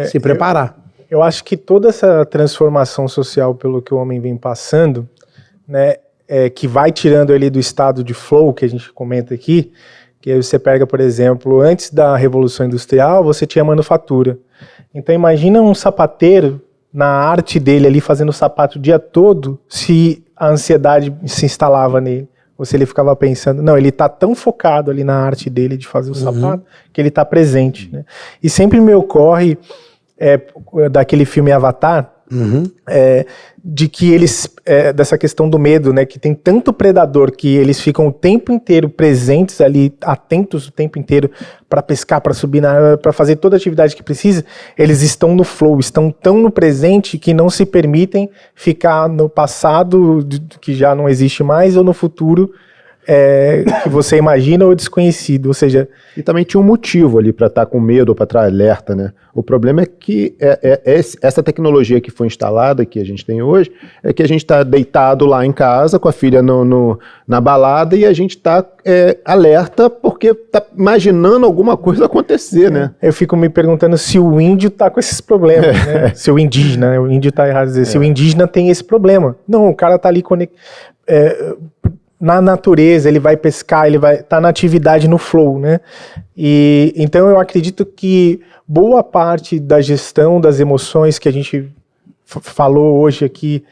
se preparar. Eu acho que toda essa transformação social pelo que o homem vem passando, né, que vai tirando ele do estado de flow, que a gente comenta aqui, que aí você pega, por exemplo, antes da Revolução Industrial, você tinha manufatura. Então imagina um sapateiro na arte dele ali, fazendo sapato o dia todo, se a ansiedade se instalava nele. Ou se ele ficava pensando, não, ele tá tão focado ali na arte dele de fazer o sapato, que ele tá presente. Né? E sempre me ocorre, daquele filme Avatar, de que eles, dessa questão do medo, né, que tem tanto predador que eles ficam o tempo inteiro presentes ali, atentos o tempo inteiro para pescar, para subir para fazer toda a atividade que precisa, eles estão no flow, estão tão no presente que não se permitem ficar no passado, que já não existe mais, ou no futuro, que você imagina ou desconhecido, ou seja... E também tinha um motivo ali para estar com medo ou para estar alerta, né? O problema é que essa tecnologia que foi instalada, que a gente tem hoje, é que a gente está deitado lá em casa com a filha na balada e a gente está alerta porque está imaginando alguma coisa acontecer, né? Eu fico me perguntando se o índio está com esses problemas, né? Se o indígena, né? O índio está errado dizer, se o indígena tem esse problema. Não, o cara está ali na natureza, ele vai pescar, ele vai estar na atividade, no flow, né? E então eu acredito que boa parte da gestão das emoções que a gente falou hoje aqui,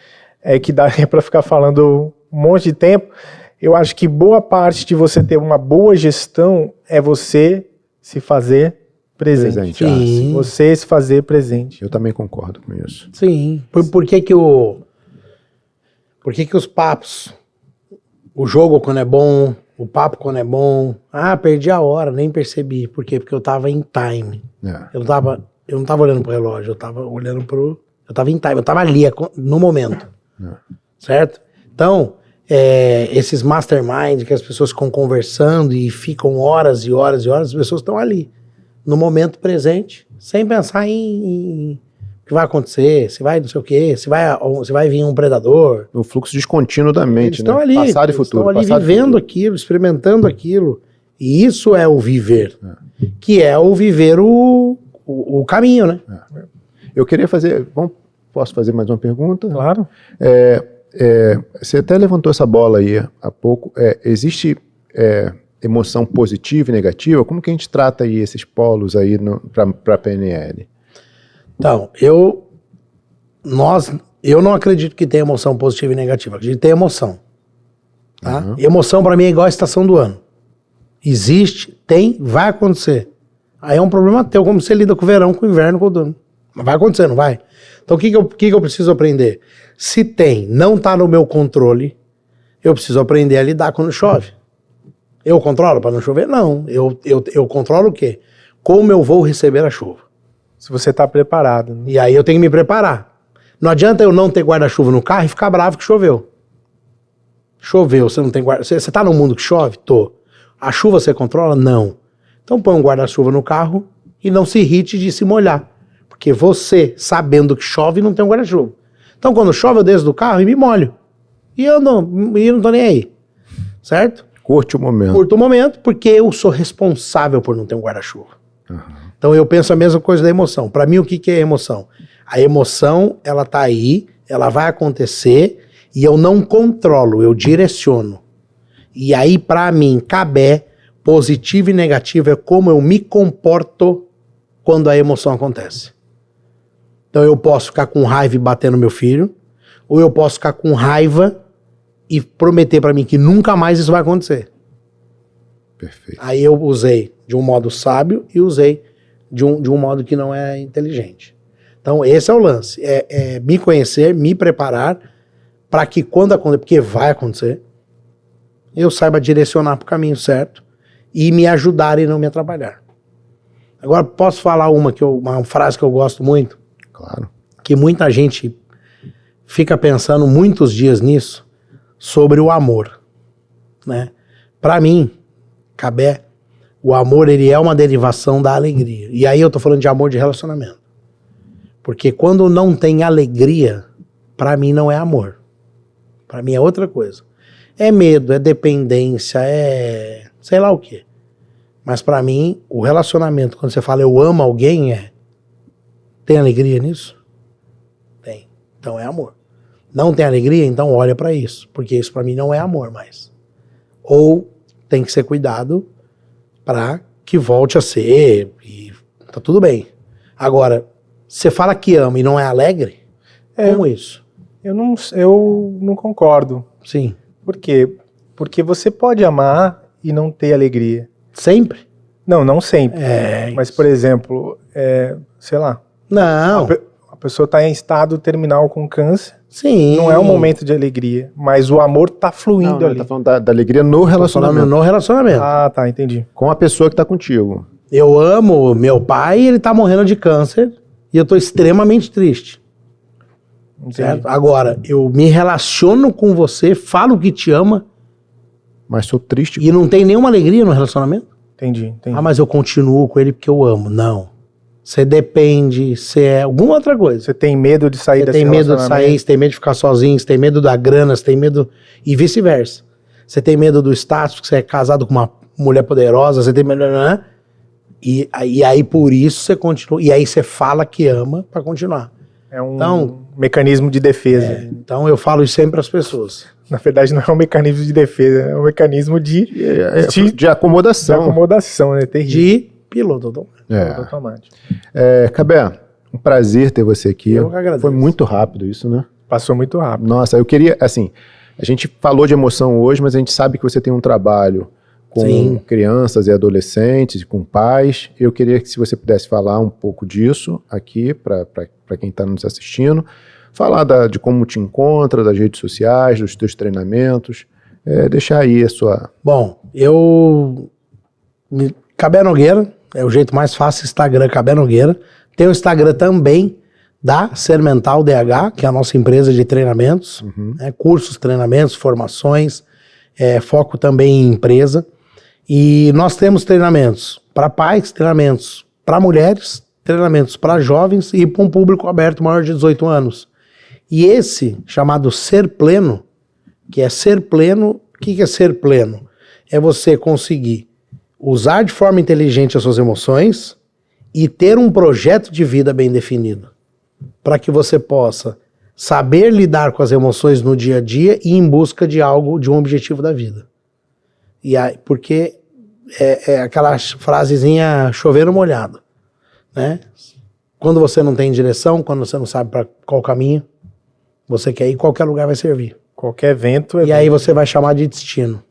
que daria para ficar falando um monte de tempo, eu acho que boa parte de você ter uma boa gestão é você se fazer presente. Sim. Você se fazer presente. Eu também concordo com isso. Sim. Por que os papos, o jogo quando é bom, o papo quando é bom, perdi a hora, nem percebi. Por quê? Porque eu tava em time. Eu não tava olhando pro relógio, eu tava olhando eu tava em time, eu tava ali, no momento. Certo? Então, esses mastermind que as pessoas ficam conversando e ficam horas e horas e horas, as pessoas estão ali, no momento presente, sem pensar em o que vai acontecer, se vai não sei o quê, se vai vir um predador. O fluxo descontínuo da mente, Estão né? ali, Passado e futuro. estão ali vivendo aquilo, experimentando aquilo. E isso é o viver. Que é o viver o caminho, né? Eu queria fazer... Posso fazer mais uma pergunta? Claro. Você até levantou essa bola aí há pouco. Existe emoção positiva e negativa? Como que a gente trata aí esses polos aí para a PNL? Então, eu não acredito que tenha emoção positiva e negativa. Acredito que tem emoção. Tá? Emoção para mim é igual a estação do ano. Existe, tem, vai acontecer. Aí é um problema teu, como você lida com o verão, com o inverno, com o outono. Vai acontecer, não vai? Então o que eu preciso aprender? Se tem, não está no meu controle, eu preciso aprender a lidar quando chove. Eu controlo para não chover? Não. Eu controlo o quê? Como eu vou receber a chuva. Se você está preparado. Né? E aí eu tenho que me preparar. Não adianta eu não ter guarda-chuva no carro e ficar bravo que choveu. Choveu, você não tem guarda-chuva. Você tá num mundo que chove? Tô. A chuva você controla? Não. Então põe um guarda-chuva no carro e não se irrite de se molhar. Porque você, sabendo que chove, não tem um guarda-chuva. Então quando chove eu desço do carro e me molho. E eu não tô nem aí. Certo? Curte o momento. Curto o momento porque eu sou responsável por não ter um guarda-chuva. Então eu penso a mesma coisa da emoção. Para mim, o que é emoção? A emoção, ela tá aí, ela vai acontecer e eu não controlo, eu direciono. E aí, para mim, cabe positivo e negativo é como eu me comporto quando a emoção acontece. Então eu posso ficar com raiva e bater no meu filho, ou eu posso ficar com raiva e prometer para mim que nunca mais isso vai acontecer. Perfeito. Aí eu usei de um modo sábio e usei de um modo que não é inteligente. Então esse é o lance, é me conhecer, me preparar para que quando acontecer, porque vai acontecer, eu saiba direcionar para o caminho certo e me ajudar e não me atrapalhar. Agora posso falar uma frase que eu gosto muito? Claro. Que muita gente fica pensando muitos dias nisso, sobre o amor, né? Para mim, Cabé, o amor ele é uma derivação da alegria. E aí eu tô falando de amor de relacionamento. Porque quando não tem alegria, para mim não é amor. Para mim é outra coisa. É medo, é dependência, é sei lá o quê. Mas para mim, o relacionamento, quando você fala eu amo alguém, tem alegria nisso? Tem. Então é amor. Não tem alegria? Então olha para isso. Porque isso para mim não é amor mais. Ou tem que ser cuidado para que volte a ser e tá tudo bem. Agora, você fala que ama e não é alegre? Como isso? Eu não concordo. Sim. Por quê? Porque você pode amar e não ter alegria. Sempre? Não sempre. Mas, por exemplo, sei lá. Não. A pessoa está em estado terminal com câncer, Sim. não é um momento de alegria, mas o amor tá fluindo ali. Tá falando da alegria no relacionamento. No relacionamento. Ah, tá, entendi. Com a pessoa que tá contigo. Eu amo meu pai, ele tá morrendo de câncer e eu tô extremamente triste. Entendi. Certo? Agora, eu me relaciono com você, falo que te ama Mas sou triste. e não tem nenhuma alegria no relacionamento. Entendi. Ah, mas eu continuo com ele porque eu amo. Não. Você depende, você é alguma outra coisa. Você tem medo de sair Você desse tem medo de relacionamento? sair, você tem medo de ficar sozinho, você tem medo da grana, você tem medo... E vice-versa. Você tem medo do status, porque você é casado com uma mulher poderosa, você tem medo... Né? E aí, por isso, você continua. E aí, você fala que ama pra continuar. É um Então, mecanismo de defesa. Então, eu falo isso sempre pras pessoas. Na verdade, não é um mecanismo de defesa, é um mecanismo de De acomodação. acomodação, né? Terrível. De piloto automático. Automático. Cabé, um prazer ter você aqui. Eu que agradeço. Foi muito rápido isso, né? Passou muito rápido. Nossa, eu queria, assim, a gente falou de emoção hoje, mas a gente sabe que você tem um trabalho com Sim. crianças e adolescentes, com pais. Eu queria que se você pudesse falar um pouco disso aqui, para quem está nos assistindo, falar de como te encontra, das redes sociais, dos teus treinamentos, deixar aí a sua... Bom, Cabé Nogueira, é o jeito mais fácil, Instagram Cabé Nogueira. Tem o Instagram também da Ser Mental DH, que é a nossa empresa de treinamentos, né, cursos, treinamentos, formações, foco também em empresa. E nós temos treinamentos para pais, treinamentos para mulheres, treinamentos para jovens e para um público aberto maior de 18 anos. E esse, chamado Ser Pleno, que é ser pleno, o que é ser pleno? É você conseguir usar de forma inteligente as suas emoções e ter um projeto de vida bem definido, para que você possa saber lidar com as emoções no dia a dia e em busca de algo, de um objetivo da vida. E aí, porque é aquela frasezinha chover no molhado, né? Quando você não tem direção, quando você não sabe para qual caminho você quer ir, qualquer lugar vai servir. Qualquer evento... E aí você vai chamar de destino.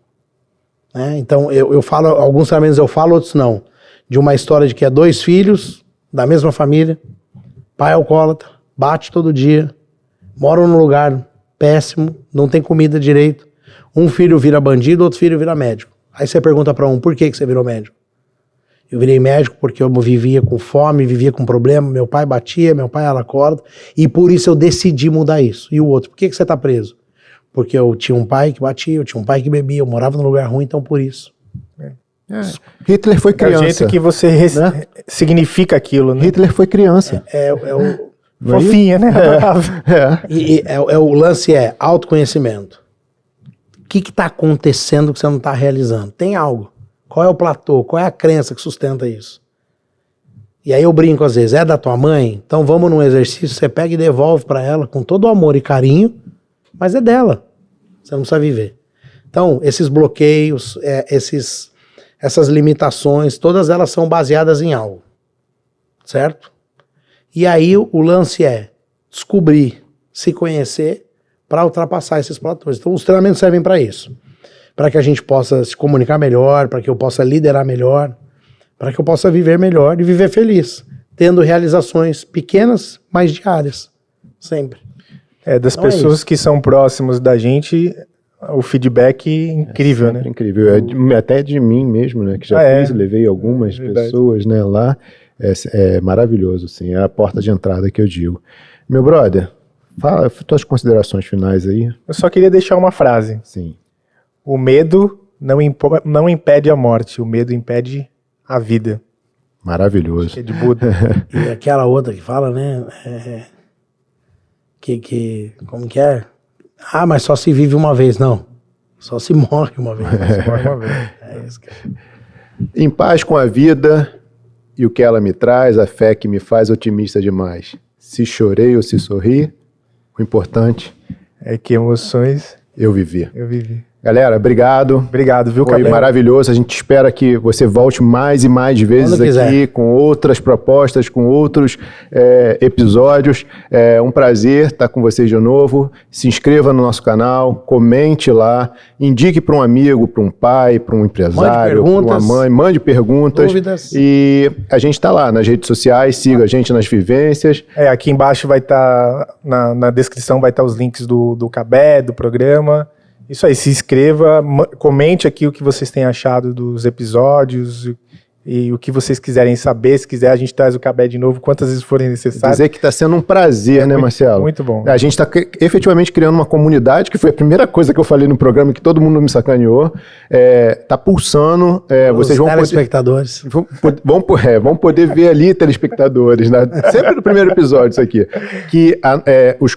Né? Então, eu falo, alguns treinamentos eu falo, outros não. De uma história de que é 2 filhos, da mesma família, pai alcoólatra, bate todo dia, moram num lugar péssimo, não tem comida direito. Um filho vira bandido, outro filho vira médico. Aí você pergunta para um, por que você virou médico? Eu virei médico porque eu vivia com fome, vivia com problema, meu pai batia, meu pai era alcoólatra, e por isso eu decidi mudar isso. E o outro, por que você tá preso? Porque eu tinha um pai que batia, eu tinha um pai que bebia, eu morava num lugar ruim, então por isso. Hitler foi É o criança. jeito que você né? significa aquilo, né? Hitler foi criança. Fofinha, né? O lance é autoconhecimento. O que está acontecendo que você não está realizando? Tem algo. Qual é o platô? Qual é a crença que sustenta isso? E aí eu brinco às vezes, é da tua mãe? Então vamos num exercício, você pega e devolve para ela com todo o amor e carinho, mas é dela. Você não precisa viver. Então, esses bloqueios, essas limitações, todas elas são baseadas em algo. Certo? E aí o lance é descobrir, se conhecer, para ultrapassar esses platôs. Então os treinamentos servem para isso. Para que a gente possa se comunicar melhor, para que eu possa liderar melhor, para que eu possa viver melhor e viver feliz, tendo realizações pequenas, mas diárias. Sempre. Das Então pessoas que são próximas da gente, o feedback incrível, né? Incrível. Até de mim mesmo, né? Que já fiz, levei algumas pessoas, né, lá. É maravilhoso, assim. É a porta de entrada que eu digo. Meu brother, fala tuas considerações finais aí. Eu só queria deixar uma frase. Sim. O medo não impede a morte, o medo impede a vida. Maravilhoso. É de Buda. E aquela outra que fala, né? Como que é? Ah, mas só se vive uma vez. Não. Só se morre uma vez. Se morre uma vez. É isso, cara. Em paz com a vida e o que ela me traz, a fé que me faz otimista demais. Se chorei ou se sorri, o importante é que emoções eu vivi. eu vivi. Galera, obrigado. Obrigado, viu, Foi Cabé? maravilhoso. A gente espera que você volte mais e mais vezes Quando quiser. aqui com outras propostas, com outros episódios. É um prazer estar com vocês de novo. Se inscreva no nosso canal, comente lá, indique para um amigo, para um pai, para um empresário, para uma mãe, mande perguntas. Dúvidas. E a gente está lá nas redes sociais, siga a gente nas vivências. Aqui embaixo vai estar, na descrição vai estar os links do Cabé, do programa. Isso aí, se inscreva, comente aqui o que vocês têm achado dos episódios e o que vocês quiserem saber. Se quiser, a gente traz o Cabé de novo quantas vezes forem necessárias. Dizer que está sendo um prazer, né, Marcelo? Muito bom. A gente está efetivamente criando uma comunidade, que foi a primeira coisa que eu falei no programa, que todo mundo me sacaneou. Está pulsando. Vocês vão telespectadores. Vão poder ver ali, telespectadores, né? Sempre no primeiro episódio isso aqui. Que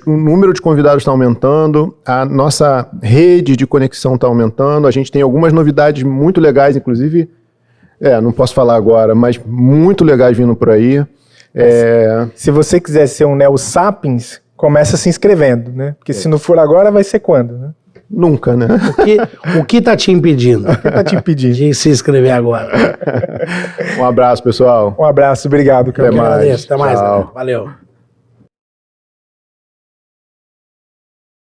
o número de convidados está aumentando, a nossa rede de conexão está aumentando, a gente tem algumas novidades muito legais, inclusive... não posso falar agora, mas muito legais vindo por aí. Se você quiser ser um Neo Sapiens, começa se inscrevendo, né? Porque se não for agora, vai ser quando, né? Nunca, né? O que tá te impedindo? O que tá te impedindo? De se inscrever agora. Um abraço, pessoal. Um abraço, obrigado, Cabé. Até mais. Até mais. Tchau. Valeu.